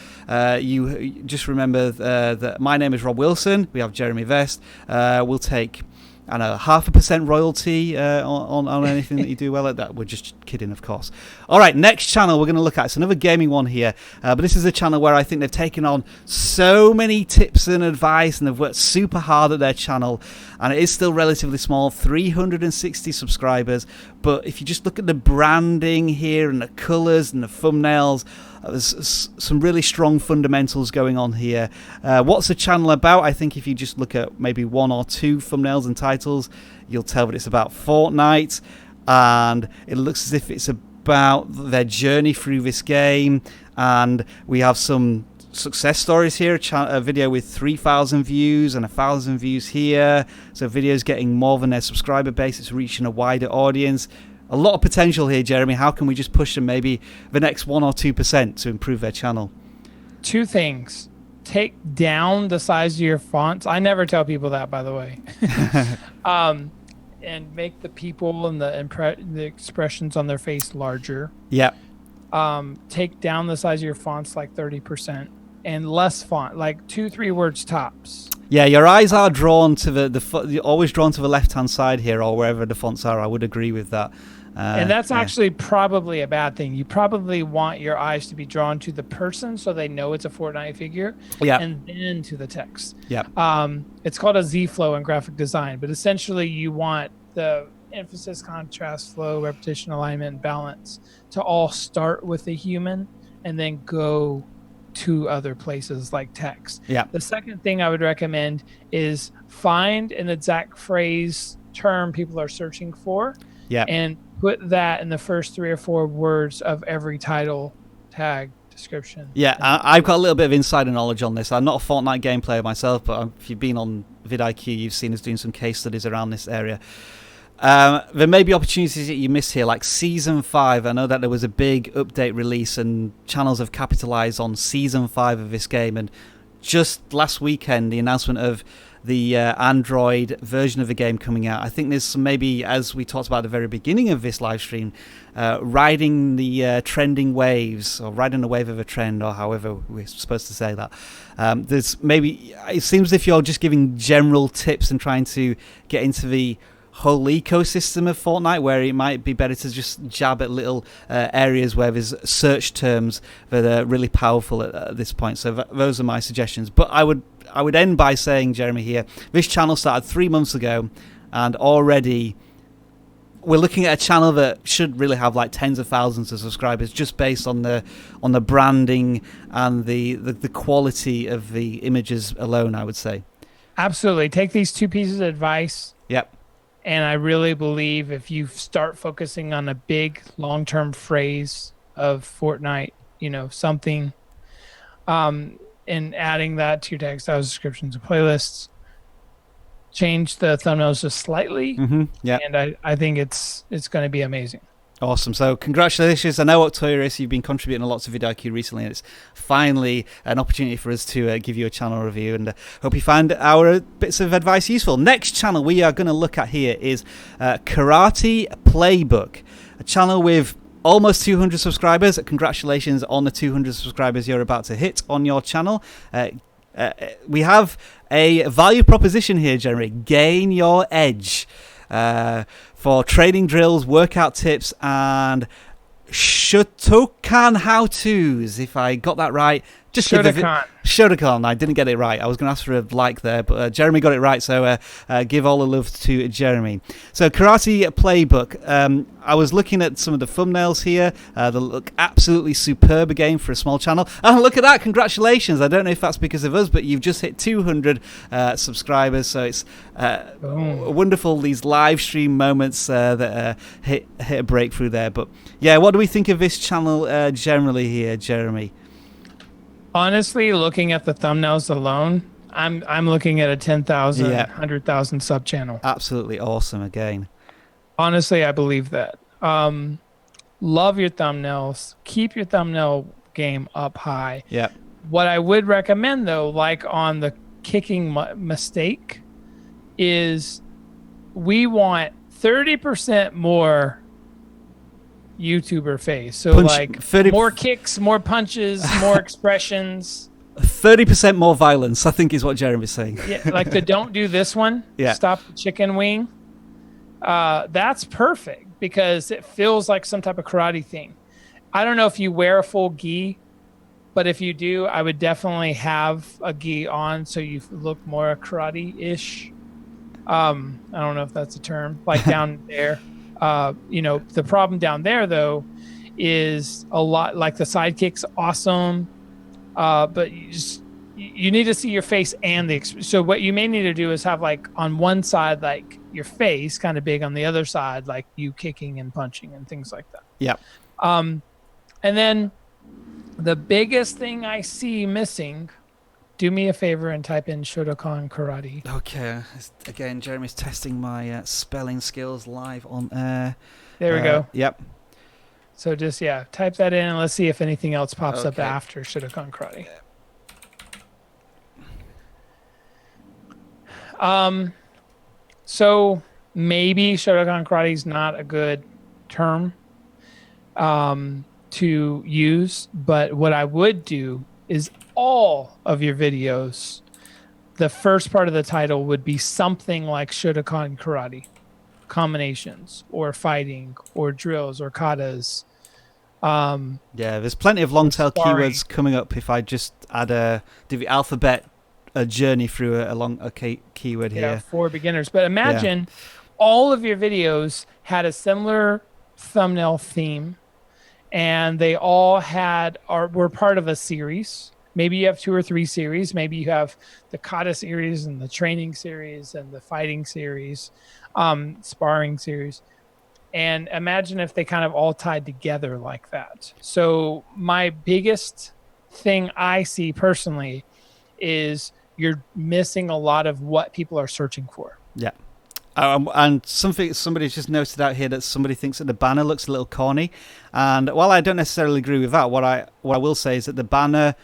you just remember that my name is Rob Wilson. We have Jeremy Vest. We'll take 0.5% royalty on anything that you do well at that. We're just kidding, of course. All right, next channel we're going to look at. It's another gaming one here, but this is a channel where I think they've taken on so many tips and advice, and they've worked super hard at their channel, and it is still relatively small, 360 subscribers. But if you just look at the branding here and the colours and the thumbnails, there's some really strong fundamentals going on here. What's the channel about? I think if you just look at maybe 1 or 2 thumbnails and titles, you'll tell that it's about Fortnite, and it looks as if it's about their journey through this game. And we have some success stories here, a video with 3,000 views and 1,000 views here. So videos getting more than their subscriber base. It's reaching a wider audience. A lot of potential here, Jeremy. How can we just push them maybe the next 1 or 2% to improve their channel? 2 things. Take down the size of your fonts. I never tell people that, by the way. And make the people and the expressions on their face larger. Yeah. Take down the size of your fonts like 30%, and less font, like 2-3 words tops. Yeah, your eyes are drawn to you're always drawn to the left-hand side here, or wherever the fonts are. I would agree with that. And that's actually probably a bad thing. You probably want your eyes to be drawn to the person so they know it's a Fortnite figure, and then to the text. Yeah. It's called a Z-flow in graphic design, but essentially you want the emphasis, contrast, flow, repetition, alignment, and balance to all start with a human and then go to other places like text. Yeah. The second thing I would recommend is find an exact phrase, term people are searching for, and put that in the first 3 or 4 words of every title, tag, description. Yeah, I've got a little bit of insider knowledge on this. I'm not a Fortnite game player myself, but if you've been on vidIQ, you've seen us doing some case studies around this area. There may be opportunities that you missed here, like Season 5. I know that there was a big update release, and channels have capitalized on Season 5 of this game. And just last weekend, the announcement of the Android version of the game coming out. I think there's some, maybe, as we talked about at the very beginning of this live stream, riding the trending waves, or riding the wave of a trend, or however we're supposed to say that. There's maybe, it seems as if you're just giving general tips and trying to get into the whole ecosystem of Fortnite, where it might be better to just jab at little areas where there's search terms that are really powerful at this point. So those are my suggestions. But I would end by saying, Jeremy, here, this channel started 3 months ago, and already we're looking at a channel that should really have like tens of thousands of subscribers, just based on the branding and the quality of the images alone, I would say. Absolutely. Take these 2 pieces of advice. Yep. And I really believe if you start focusing on a big long-term phrase of Fortnite, something, and in adding that to your tag styles, descriptions, and playlists. Change the thumbnails just slightly, Yeah, and I think it's going to be amazing. Awesome. So congratulations. I know Octorius, you've been contributing a lot to vidIQ recently, and it's finally an opportunity for us to give you a channel review, and hope you find our bits of advice useful. Next channel we are going to look at here is Karate Playbook, a channel with almost 200 subscribers. Congratulations on the 200 subscribers you're about to hit on your channel. We have a value proposition here, Jeremy. Gain your edge. For training drills, workout tips, and Shotokan how-tos, if I got that right. Just Shotokan. I didn't get it right. I was going to ask for a like there, but Jeremy got it right, so give all the love to Jeremy. So Karate Playbook. I was looking at some of the thumbnails here. They look absolutely superb again for a small channel. And look at that. Congratulations. I don't know if that's because of us, but you've just hit 200 subscribers, so it's wonderful, these live stream moments that hit a breakthrough there. But yeah, what do we think of this channel generally here, Jeremy? Honestly, looking at the thumbnails alone, I'm looking at a 10,000, 100,000 sub channel. Absolutely awesome again. Honestly, I believe that. Love your thumbnails. Keep your thumbnail game up high. Yeah. What I would recommend, though, like on the kicking mistake, is we want 30% more YouTuber face. So like 30, more kicks, more punches, more expressions. 30% more violence, I think is what Jeremy's saying. Yeah, like the don't do this one. Yeah. Stop the chicken wing. That's perfect because it feels like some type of karate thing. I don't know if you wear a full gi, but if you do, I would definitely have a gi on so you look more karate-ish. I don't know if that's a term, like down there. The problem down there though is a lot like the sidekicks awesome, but you need to see your face and so what you may need to do is have like on one side like your face kind of big, on the other side like you kicking and punching and things like that. Yeah. And then the biggest thing I see missing, do me a favor and type in Shotokan Karate. Okay. Again, Jeremy's testing my spelling skills live on air. There we go. Yep. So just, type that in and let's see if anything else pops up after Shotokan Karate. So maybe Shotokan Karate is not a good term to use, but what I would do is all of your videos, the first part of the title would be something like Shotokan Karate, combinations or fighting or drills or katas. There's plenty of long tail keywords coming up if I just add do the alphabet a journey through a keyword here. Yeah, for beginners. But imagine all of your videos had a similar thumbnail theme, and they all were part of a series. Maybe you have 2 or 3 series. Maybe you have the kata series and the training series and the fighting series, sparring series. And imagine if they kind of all tied together like that. So my biggest thing I see personally is you're missing a lot of what people are searching for. Yeah. And somebody's just noted out here that somebody thinks that the banner looks a little corny. And while I don't necessarily agree with that, what I will say is that the banner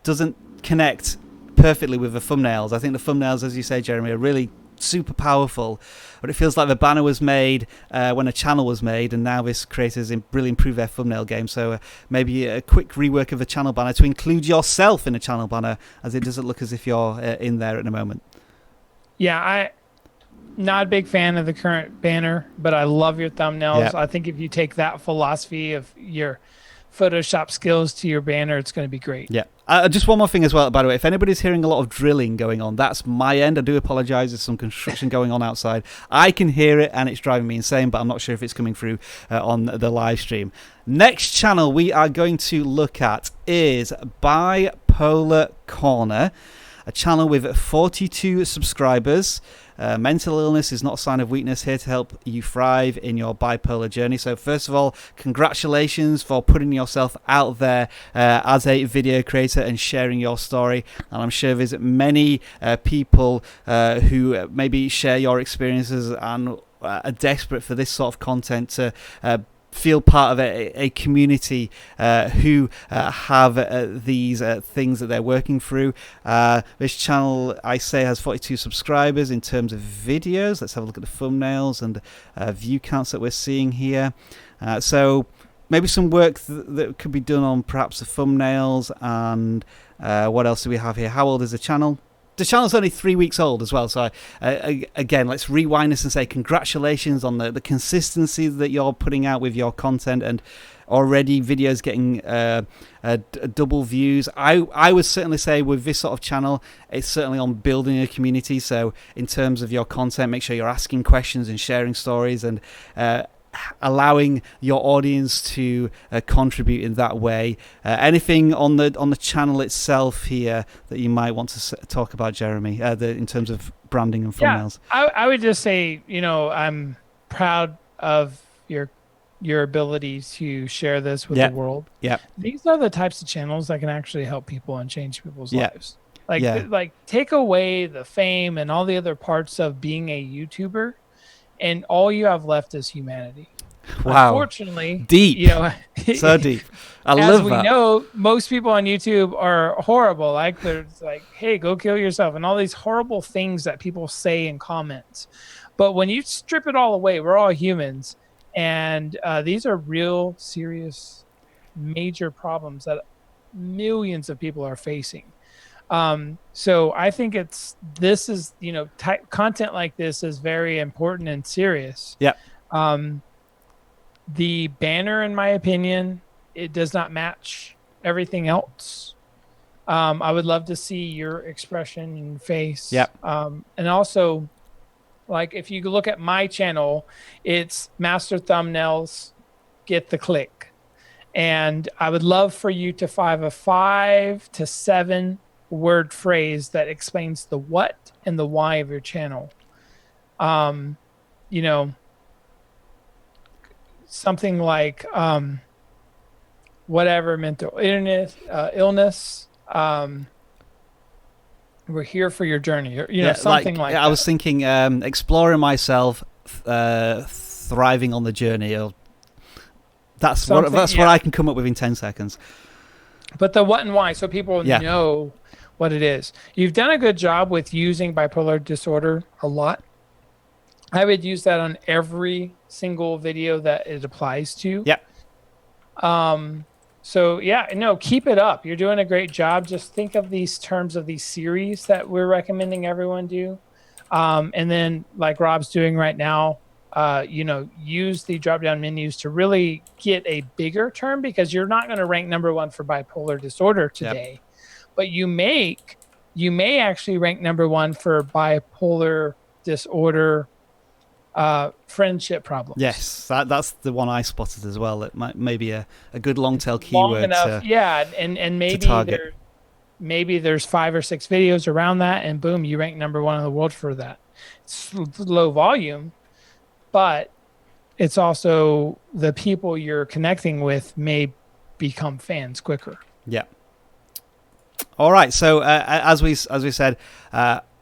doesn't connect perfectly with the thumbnails. I think the thumbnails, as you say, Jeremy, are really super powerful, but it feels like the banner was made when a channel was made, and now this creators really improved their thumbnail game. So maybe a quick rework of the channel banner to include yourself in a channel banner, as it doesn't look as if you're in there at the moment. Yeah, I'm not a big fan of the current banner, but I love your thumbnails. Yeah. I think if you take that philosophy of your Photoshop skills to your banner, it's going to be great. Yeah. Just one more thing as well, by the way. If anybody's hearing a lot of drilling going on, that's my end. I do apologize. There's some construction going on outside. I can hear it, and it's driving me insane, but I'm not sure if it's coming through on the live stream. Next channel we are going to look at is Bipolar Corner. a channel with 42 subscribers. Mental illness is not a sign of weakness, here to help you thrive in your bipolar journey. So first of all, congratulations for putting yourself out there as a video creator and sharing your story. And I'm sure there's many people who maybe share your experiences and are desperate for this sort of content to feel part of a community who have these things that they're working through. This channel, I say, has 42 subscribers in terms of videos. Let's have a look at the thumbnails and view counts that we're seeing here. So maybe some work that could be done on perhaps the thumbnails. And what else do we have here? How old is the channel? The channel's only 3 weeks old as well, so again, let's rewind this and say congratulations on the consistency that you're putting out with your content, and already videos getting double views. I would certainly say with this sort of channel, it's certainly on building a community. So in terms of your content, make sure you're asking questions and sharing stories, and allowing your audience to contribute in that way. Anything on the channel itself here that you might want to talk about, Jeremy, in terms of branding and thumbnails? Yeah, I would just say, I'm proud of your ability to share this with the world. Yeah, these are the types of channels that can actually help people and change people's lives. Like take away the fame and all the other parts of being a YouTuber, and all you have left is humanity. Wow. Unfortunately, deep. So deep. I love that. As we know, most people on YouTube are horrible. Like, there's like, hey, go kill yourself, and all these horrible things that people say in comments. But when you strip it all away, we're all humans, and these are real, serious, major problems that millions of people are facing. So I think content like this is very important and serious. Yeah. The banner, in my opinion, it does not match everything else. I would love to see your expression and face. Yeah. And also, like, if you look at my channel, it's master thumbnails, get the click. And I would love for you to find a 5 to 7 word phrase that explains the what and the why of your channel. Something like whatever mental illness. We're here for your journey, something like that. I was thinking exploring myself, thriving on the journey. That's what I can come up with in 10 seconds. But the what and why, so people know what it is. You've done a good job with using bipolar disorder a lot. I would use that on every single video that it applies to. Yeah. Keep it up. You're doing a great job. Just think of these terms of these series that we're recommending everyone do. And then, like Rob's doing right now, use the drop-down menus to really get a bigger term, because you're not going to rank #1 for bipolar disorder today. Yep. But you may actually rank #1 for bipolar disorder friendship problems. Yes, that's the one I spotted as well. It may be a good long tail keyword. And maybe there's 5 or 6 videos around that, and boom, you rank #1 in the world for that. It's low volume, but it's also the people you're connecting with may become fans quicker. Yeah. All right. So as we said,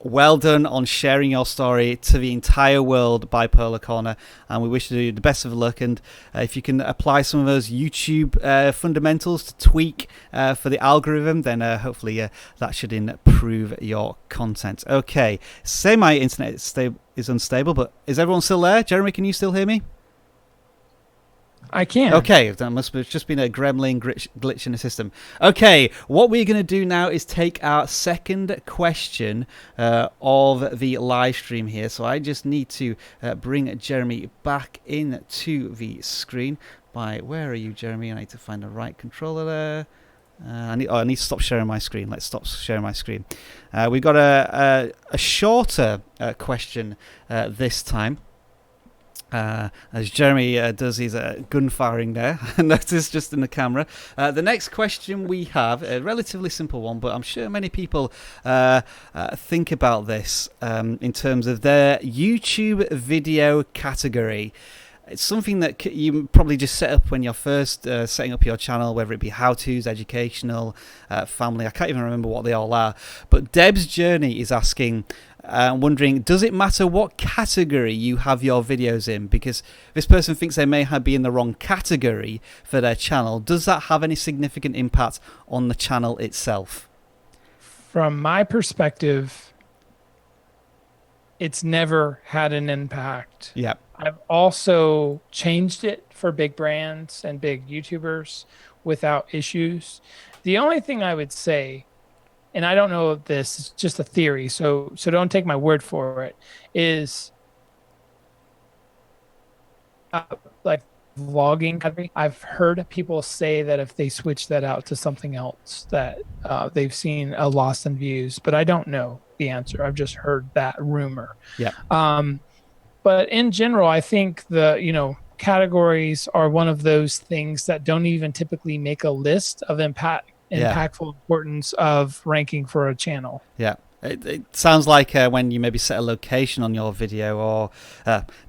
well done on sharing your story to the entire world, Bipolar Corner, and we wish you the best of luck. And if you can apply some of those YouTube fundamentals to tweak for the algorithm, then hopefully that should improve your content. Okay, say my internet is unstable, but is everyone still there? Jeremy, can you still hear me? I can. Okay, that must have just been a gremlin glitch in the system. Okay, what we're going to do now is take our second question of the live stream here. So I just need to bring Jeremy back into the screen. Where are you, Jeremy? I need to find the right controller there. I need to stop sharing my screen. Let's stop sharing my screen. We've got a shorter question this time. As Jeremy does his gun firing there. Notice just in the camera. The next question we have, a relatively simple one, but I'm sure many people think about this in terms of their YouTube video category. It's something that you probably just set up when you're first setting up your channel, whether it be how-tos, educational, family. I can't even remember what they all are. But Deb's Journey is asking, wondering, does it matter what category you have your videos in? Because this person thinks they may be in the wrong category for their channel. Does that have any significant impact on the channel itself? From my perspective, it's never had an impact. Yeah. I've also changed it for big brands and big YouTubers without issues. The only thing I would say, and I don't know if this is just a theory, so don't take my word for it, is like vlogging category. I've heard people say that if they switch that out to something else, that they've seen a loss in views, but I don't know the answer. I've just heard that rumor. Yeah. But in general, I think the categories are one of those things that don't even typically make a list of impactful importance of ranking for a channel. Yeah. It sounds like when you maybe set a location on your video, or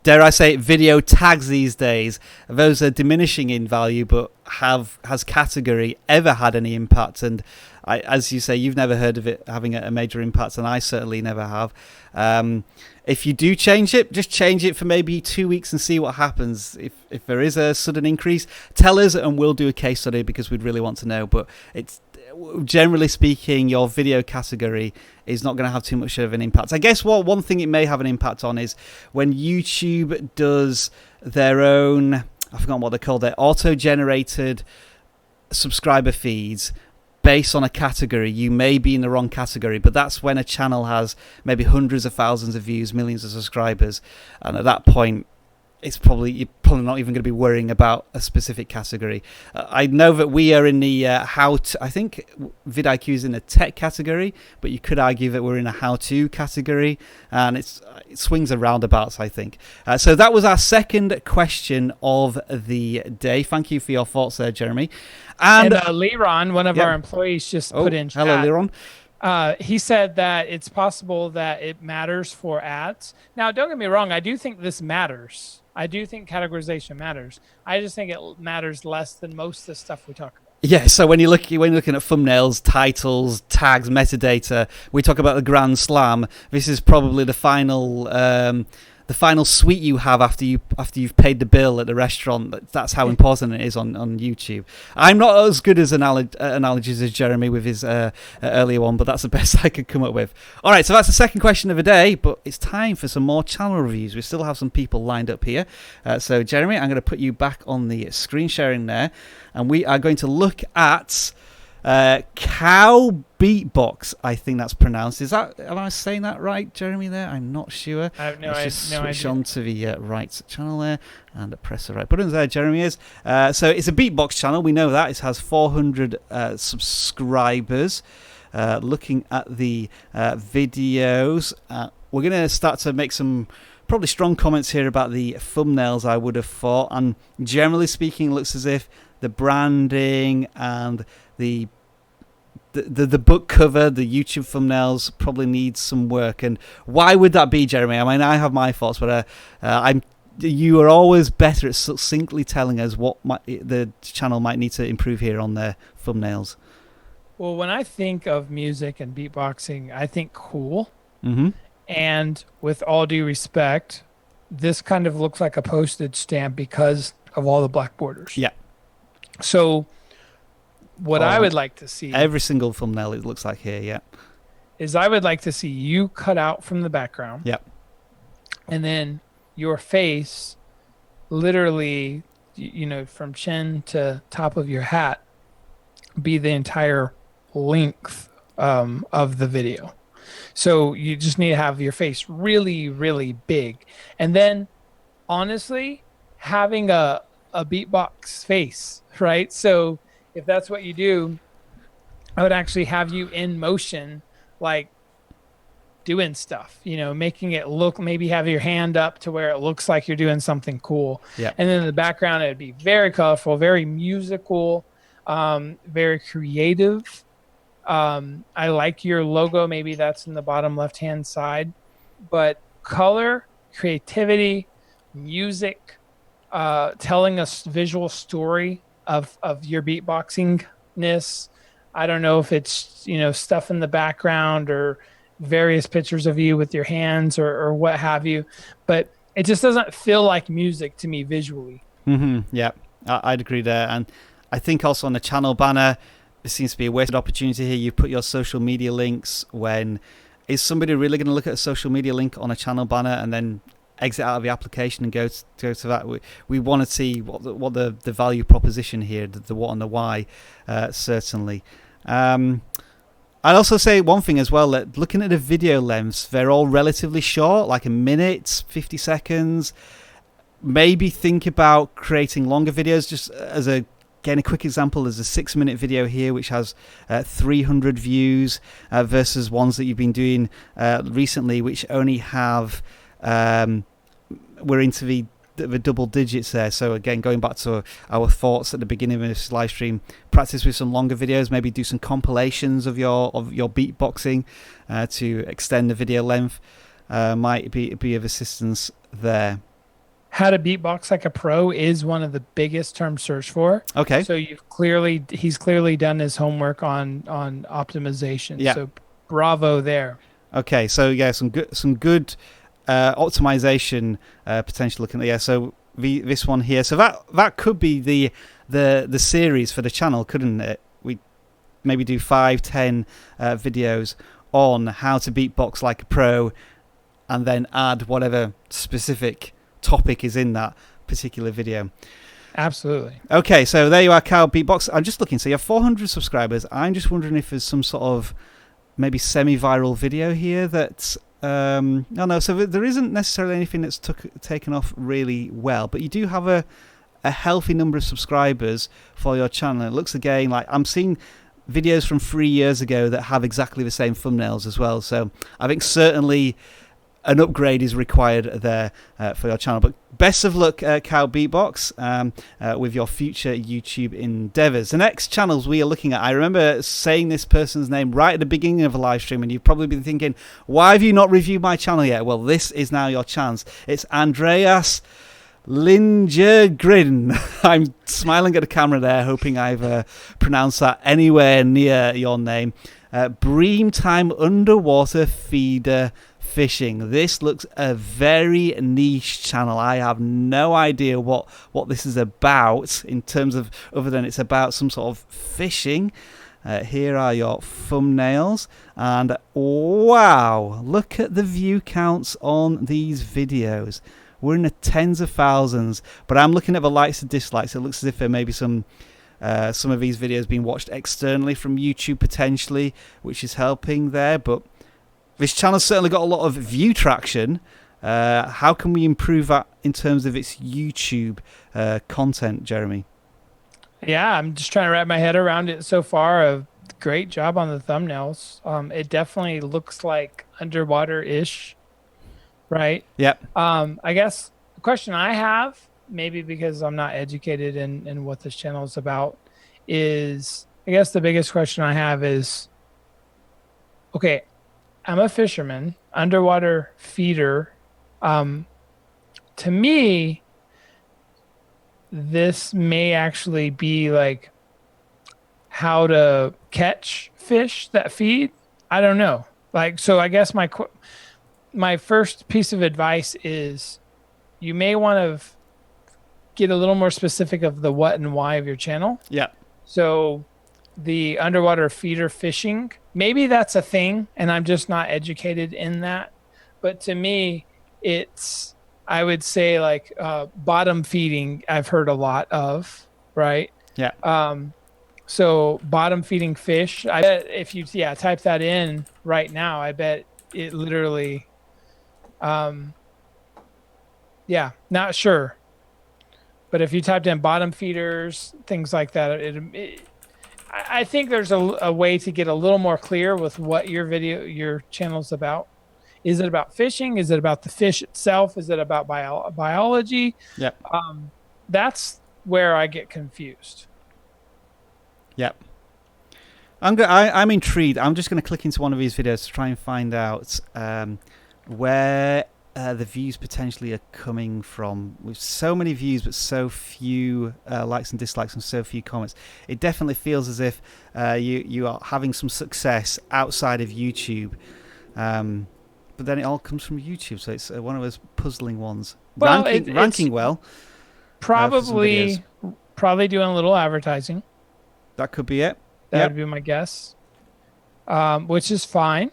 dare I say it, video tags these days, those are diminishing in value, but has category ever had any impact? And as you say, you've never heard of it having a major impact, and I certainly never have. If you do change it, just change it for maybe 2 weeks and see what happens. If there is a sudden increase, tell us and we'll do a case study, because we'd really want to know. But it's generally speaking, your video category is not going to have too much of an impact. I guess one thing it may have an impact on is when YouTube does their own, I forgot what they're called, their auto-generated subscriber feeds based on a category. You may be in the wrong category, but that's when a channel has maybe hundreds of thousands of views, millions of subscribers, and at that point you're probably not even going to be worrying about a specific category. I know that we are in the I think vidIQ is in the tech category, but you could argue that we're in a how-to category, and it swings and roundabouts, I think. So that was our second question of the day. Thank you for your thoughts there, Jeremy. And Leron, one of our employees, just put in chat. Hello, Leron. He said that it's possible that it matters for ads. Now, don't get me wrong. I do think this matters. I do think categorization matters. I just think it matters less than most of the stuff we talk about. Yeah, so when you're looking at thumbnails, titles, tags, metadata, we talk about the grand slam. This is probably the final sweet you have after you've paid the bill at the restaurant. That's how important it is on YouTube. I'm not as good as analogies as Jeremy with his earlier one, but that's the best I could come up with. All right, so that's the second question of the day, but it's time for some more channel reviews. We still have some people lined up here. So Jeremy, I'm going to put you back on the screen sharing there, and we are going to look at Cow Beatbox, I think that's pronounced. Am I saying that right, Jeremy, there? I'm not sure. I have no Let's idea. just switch on to the right channel there and press the right buttons there. Jeremy is. So it's a beatbox channel. We know that. It has 400 subscribers. Looking at the videos, we're going to start to make some probably strong comments here about the thumbnails, I would have thought. And generally speaking, it looks as if the branding and the book cover, the YouTube thumbnails probably needs some work. And why would that be, Jeremy? I mean, I have my thoughts, but you are always better at succinctly telling us what the channel might need to improve here on their thumbnails. Well, when I think of music and beatboxing, I think cool. Mm-hmm. And with all due respect, this kind of looks like a postage stamp because of all the black borders. Yeah. So what I would like to see, every single thumbnail it looks like here, yeah, is I would like to see you cut out from the background. Yeah. And then your face literally, from chin to top of your hat be the entire length of the video. So you just need to have your face really, really big. And then honestly, having a beatbox face, right? So if that's what you do, I would actually have you in motion, like doing stuff, making it look, maybe have your hand up to where it looks like you're doing something cool. Yeah. And then in the background, it'd be very colorful, very musical, very creative. I like your logo. Maybe that's in the bottom left-hand side, but color, creativity, music, telling a visual story of your beatboxingness. I don't know if it's, stuff in the background or various pictures of you with your hands or what have you, but it just doesn't feel like music to me visually. Yeah, I'd agree there. And I think also on the channel banner, it seems to be a wasted opportunity here. You put your social media links. When is somebody really going to look at a social media link on a channel banner and then exit out of the application and go to that? We want to see what the value proposition here, the what and the why, certainly. I'd also say one thing as well, that looking at the video lengths, they're all relatively short, like a minute, 50 seconds. Maybe think about creating longer videos. Just as a quick example, there's a 6-minute video here which has 300 views versus ones that you've been doing recently which only have we're into the double digits there. So again, going back to our thoughts at the beginning of this live stream, practice with some longer videos, maybe do some compilations of your beatboxing to extend the video length. Might be of assistance there. How to beatbox like a pro is one of the biggest terms searched for. Okay. So he's clearly done his homework on optimization. Yeah. So bravo there. Okay. So yeah, some good optimization potential looking at. Yeah. So this one here. So that could be the series for the channel, couldn't it? We maybe do 5-10 videos on how to beatbox like a pro, and then add whatever specific topic is in that particular video. Absolutely. Okay, so there you are, Cal Beatbox. I'm just looking. So you have 400 subscribers. I'm just wondering if there's some sort of maybe semi-viral video here that... no. So there isn't necessarily anything that's taken off really well, but you do have a healthy number of subscribers for your channel. It looks again like I'm seeing videos from 3 years ago that have exactly the same thumbnails as well. So I think certainly an upgrade is required there for your channel. But best of luck, Cow Beatbox, with your future YouTube endeavors. The next channels we are looking at, I remember saying this person's name right at the beginning of a live stream, and you've probably been thinking, why have you not reviewed my channel yet? Well, this is now your chance. It's Andreas Lindgren. I'm smiling at the camera there, hoping I've pronounced that anywhere near your name. Bream Time Underwater Feeder Fishing. This looks a very niche channel. I have no idea what this is about in terms of, other than it's about some sort of fishing. Here are your thumbnails, and wow, look at the view counts on these videos. We're in the tens of thousands, but I'm looking at the likes and dislikes. It looks as if there may be some of these videos being watched externally from YouTube potentially, which is helping there. But this channel's certainly got a lot of view traction. How can we improve that in terms of its YouTube content, Jeremy? Yeah, I'm just trying to wrap my head around it so far. A great job on the thumbnails. It definitely looks like underwater-ish, right? Yep. I guess the question I have, maybe because I'm not educated in what this channel is about, is I guess the biggest question I have is, okay, I'm a fisherman, underwater feeder. To me, this may actually be like how to catch fish that feed. I don't know. Like, so I guess my first piece of advice is you may want to get a little more specific of the what and why of your channel. Yeah. So the underwater feeder fishing, maybe that's a thing and I'm just not educated in that. But to me, it's, I would say like bottom feeding, I've heard a lot of, right? Yeah. So bottom feeding fish, I bet if you type that in right now, I bet it literally, not sure. But if you typed in bottom feeders, things like that, I think there's a way to get a little more clear with what your channel's about. Is it about fishing? Is it about the fish itself? Is it about biology? Yep. That's where I get confused. Yep. I'm intrigued. I'm just going to click into one of these videos to try and find out where the views potentially are coming from. With so many views but so few likes and dislikes and so few comments, it definitely feels as if you are having some success outside of YouTube. But then it all comes from YouTube, so it's one of those puzzling ones. Well, ranking well. Probably doing a little advertising. That could be it. That would be my guess, which is fine.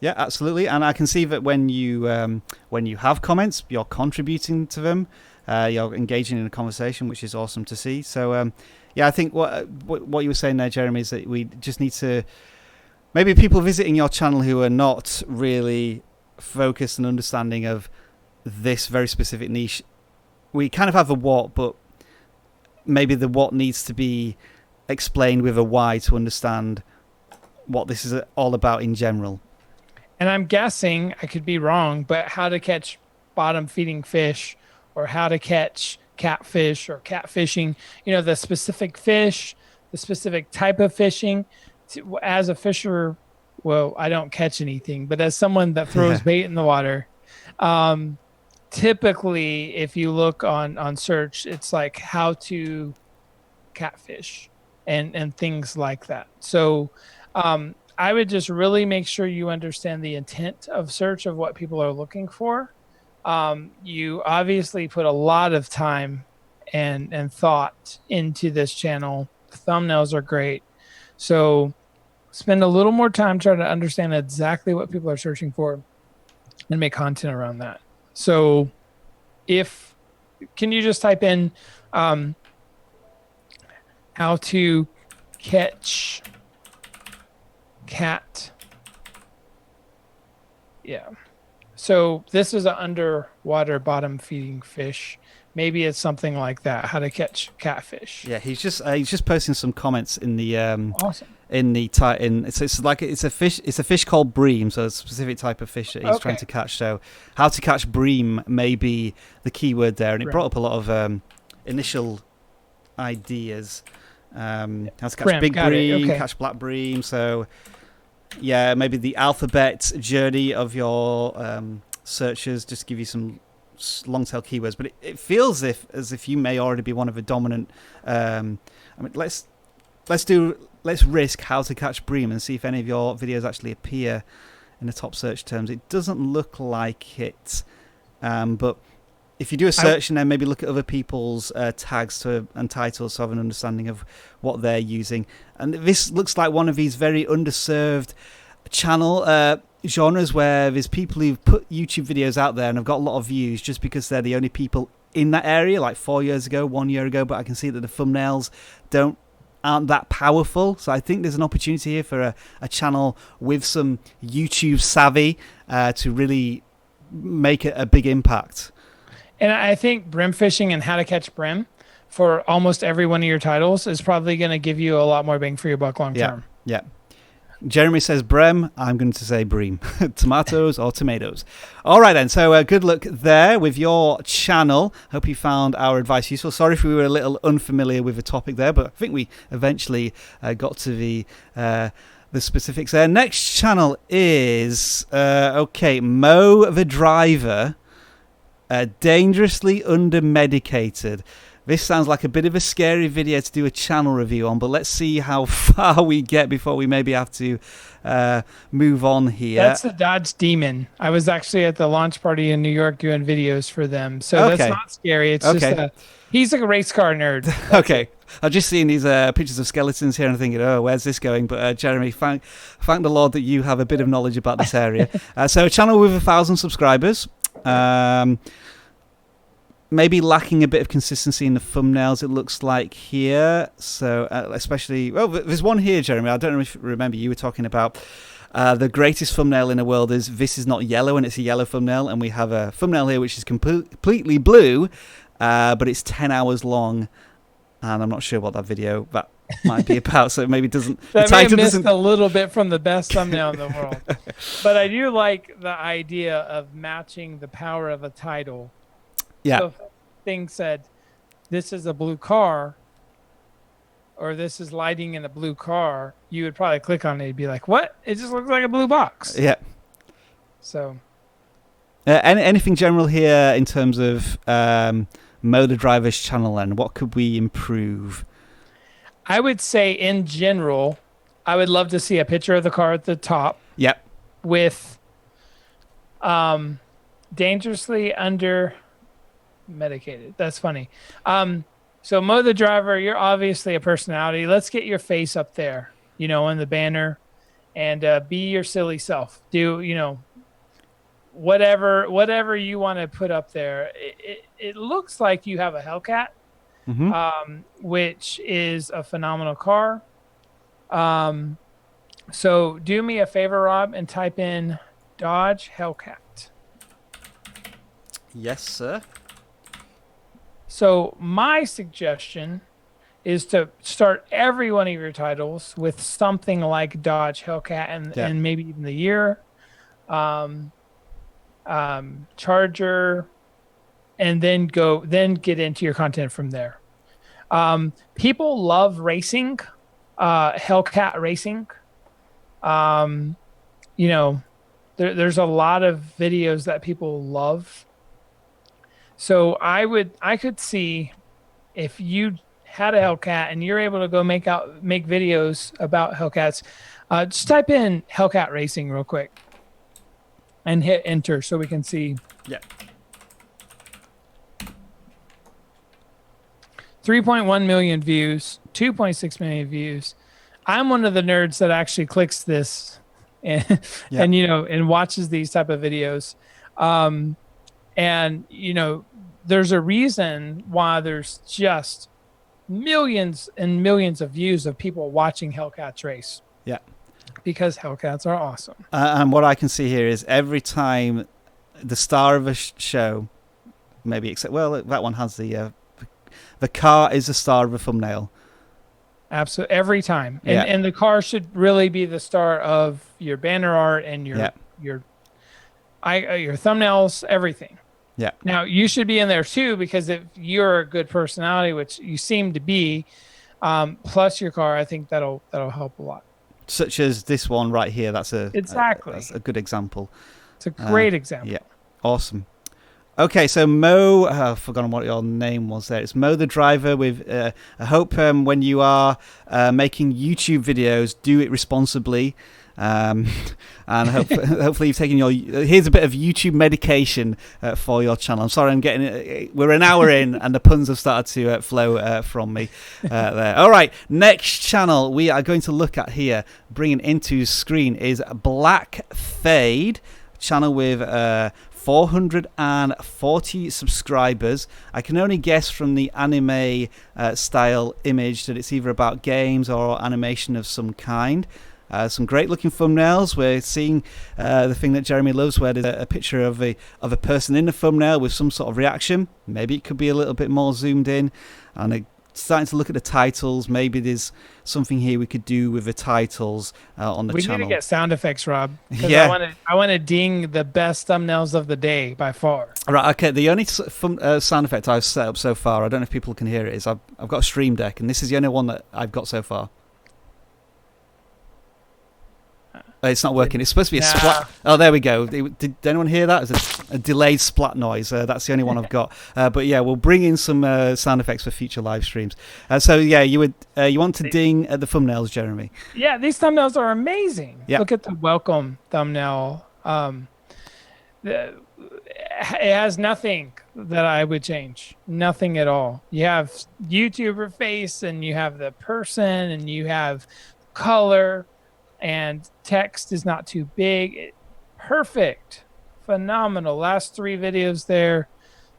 Yeah, absolutely. And I can see that when you have comments, you're contributing to them. You're engaging in a conversation, which is awesome to see. So, I think what you were saying there, Jeremy, is that we just need to... Maybe people visiting your channel who are not really focused and understanding of this very specific niche, we kind of have a what, but maybe the what needs to be explained with a why to understand what this is all about in general. And I'm guessing, I could be wrong, but how to catch bottom feeding fish, or how to catch catfish or catfishing, the specific fish, the specific type of fishing. As a fisher, well, I don't catch anything, but as someone that throws bait in the water, typically if you look on search, it's like how to catfish and things like that. So I would just really make sure you understand the intent of search of what people are looking for. You obviously put a lot of time and thought into this channel. The thumbnails are great. So spend a little more time trying to understand exactly what people are searching for and make content around that. So can you just type in how to catch cat? Yeah. So this is an underwater bottom feeding fish. Maybe it's something like that. How to catch catfish. Yeah, he's just posting some comments in the awesome. It's a fish called bream, so a specific type of fish that he's trying to catch. So how to catch bream may be the keyword there, and it brought up a lot of initial ideas. How to catch big bream, catch black bream. So yeah, maybe the alphabet journey of your searches, just give you some long tail keywords, but it feels as if you may already be one of the dominant. Let's risk how to catch bream and see if any of your videos actually appear in the top search terms. It doesn't look like it, but if you do a search and then maybe look at other people's tags and titles to have an understanding of what they're using. And this looks like one of these very underserved channel genres where there's people who've put YouTube videos out there and have got a lot of views just because they're the only people in that area, like 4 years ago, 1 year ago, but I can see that the thumbnails aren't that powerful. So I think there's an opportunity here for a channel with some YouTube savvy to really make a big impact. And I think brim fishing and how to catch brim for almost every one of your titles is probably going to give you a lot more bang for your buck long term. Yeah. Jeremy says brem. I'm going to say bream. Tomatoes or tomatoes. All right, then. So good luck there with your channel. Hope you found our advice useful. Sorry if we were a little unfamiliar with the topic there, but I think we eventually got to the specifics there. Next channel is, Mo the Driver, Dangerously Under-Medicated. This sounds like a bit of a scary video to do a channel review on, but let's see how far we get before we maybe have to move on here. That's the Dodge Demon. I was actually at the launch party in New York doing videos for them, so that's not scary. It's just he's like a race car nerd. Okay. I've just seen these pictures of skeletons here and I'm thinking, oh, where's this going? But Jeremy, thank the Lord that you have a bit of knowledge about this area. So a channel with 1,000 subscribers. Maybe lacking a bit of consistency in the thumbnails, it looks like here. So especially, well, there's one here, Jeremy. I don't know if you remember, you were talking about the greatest thumbnail in the world is "This is not yellow," and it's a yellow thumbnail. And we have a thumbnail here which is completely blue, but it's 10 hours long. And I'm not sure what that video, that might be about. So it maybe doesn't. That may have missed a little bit from the best thumbnail in the world. But I do like the idea of matching the power of a title. Yeah. So if thing said, "This is a blue car," or "This is lighting in a blue car," you would probably click on it and be like, "What? It just looks like a blue box." Yeah. So. Anything general here in terms of Motor Driver's channel, and what could we improve? I would say in general, I would love to see a picture of the car at the top. Yep. With dangerously under medicated. That's funny. So Motor Driver, you're obviously a personality. Let's get your face up there, in the banner, and be your silly self. Do, whatever you want to put up there. It looks like you have a Hellcat, which is a phenomenal car. So do me a favor, Rob, and type in Dodge Hellcat. Yes, sir. So my suggestion is to start every one of your titles with something like Dodge Hellcat and maybe even the year. Charger, and then get into your content from there. People love racing, Hellcat racing. There's a lot of videos that people love. So I could see if you had a Hellcat and you're able to go make videos about Hellcats, just type in Hellcat racing real quick and hit enter so we can see. Yeah. 3.1 million views, 2.6 million views. I'm one of the nerds that actually clicks this and and watches these type of videos. There's a reason why there's just millions and millions of views of people watching Hellcats race. Yeah. Because Hellcats are awesome. And what I can see here is every time the star of a show, maybe except, that one has the car is the star of a thumbnail. Absolutely. Every time. And the car should really be the star of your banner art and your thumbnails, everything. Yeah. Now you should be in there too, because if you're a good personality, which you seem to be, plus your car, I think that'll help a lot. Such as this one right here. That's exactly. That's a good example. It's a great example. Yeah. Awesome. Okay, so Mo, I've forgotten what your name was there. It's Mo the Driver with, I hope when you are making YouTube videos, do it responsibly. And hopefully you've taken here's a bit of YouTube medication for your channel. I'm sorry, we're an hour in and the puns have started to flow from me there. All right, next channel we are going to look at here, bringing into screen, is Black Fade, channel with 440 subscribers. I can only guess from the anime style image that it's either about games or animation of some kind. Some great looking thumbnails. We're seeing the thing that Jeremy loves, where there's a picture of a person in the thumbnail with some sort of reaction. Maybe it could be a little bit more zoomed in. And starting to look at the titles. Maybe there's something here we could do with the titles on the channel. We need to get sound effects, Rob. Yeah. I want to ding the best thumbnails of the day by far. Right. Okay. The only sound effect I've set up so far, I don't know if people can hear it, is I've got a Stream Deck, and this is the only one that I've got so far. It's not working. It's supposed to be a splat. Oh, there we go. Did anyone hear that? It's a delayed splat noise. That's the only one I've got. But yeah, we'll bring in some sound effects for future live streams. So yeah, you want to ding at the thumbnails, Jeremy? Yeah, these thumbnails are amazing. Yeah. Look at the welcome thumbnail. It has nothing that I would change. Nothing at all. You have YouTuber face, and you have the person, and you have color. And text is not too big. Perfect. Phenomenal. Last 3 videos there.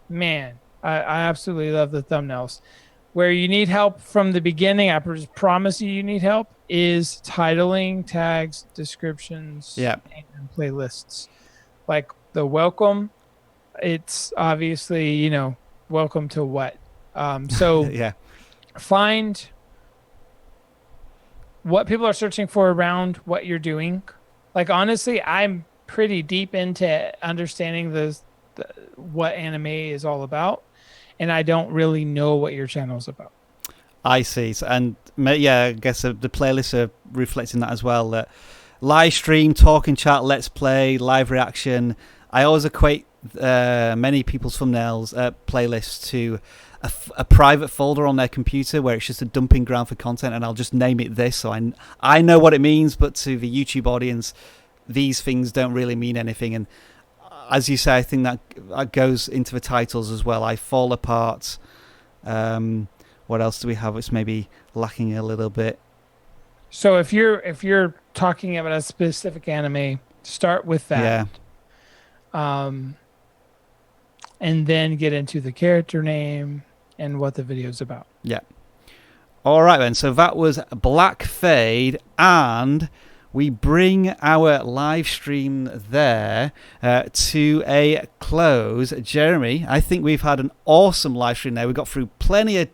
Man, I absolutely love the thumbnails. Where you need help from the beginning, I promise you need help, is titling, tags, descriptions, and playlists. Like the welcome, it's obviously, welcome to what. So yeah. Find what people are searching for around what you're doing. Like, honestly, I'm pretty deep into understanding what anime is all about, and I don't really know what your channel is about. I see. And yeah, I guess the playlists are reflecting that as well. That live stream, talk and chat, let's play, live reaction. I always equate many people's thumbnails playlists to a private folder on their computer where it's just a dumping ground for content, and I'll just name it this, so I know what it means, but to the YouTube audience, these things don't really mean anything. And as you say, I think that goes into the titles as well. I fall apart. What else do we have? It's maybe lacking a little bit. So if you're talking about a specific anime, start with that. Yeah. And then get into the character name and what the video's about. Yeah. All right, then. So that was Black Fade, and we bring our live stream there to a close. Jeremy, I think we've had an awesome live stream there. We got through plenty of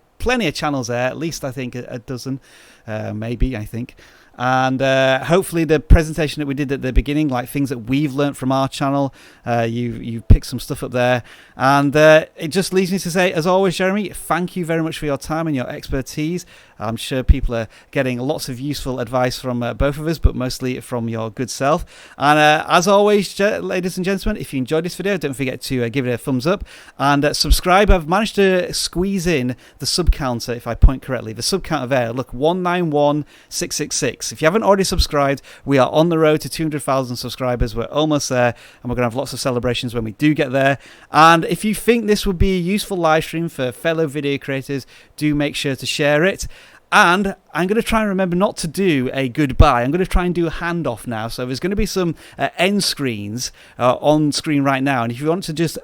channels there, at least I think a dozen, maybe, I think. And hopefully the presentation that we did at the beginning, like things that we've learned from our channel, you picked some stuff up there. And it just leaves me to say, as always, Jeremy, thank you very much for your time and your expertise. I'm sure people are getting lots of useful advice from both of us, but mostly from your good self. And as always, ladies and gentlemen, if you enjoyed this video, don't forget to give it a thumbs up and subscribe. I've managed to squeeze in the sub counter, if I point correctly. The sub counter there, look, 191,666. If you haven't already subscribed, we are on the road to 200,000 subscribers. We're almost there, and we're going to have lots of celebrations when we do get there. And if you think this would be a useful live stream for fellow video creators, do make sure to share it. And I'm going to try and remember not to do a goodbye. I'm going to try and do a handoff now. So there's going to be some end screens on screen right now. And if you want to just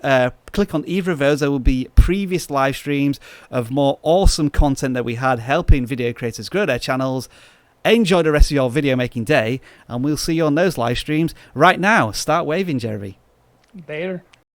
click on either of those, there will be previous live streams of more awesome content that we had helping video creators grow their channels. Enjoy the rest of your video making day, and we'll see you on those live streams right now. Start waving, Jeremy. Later.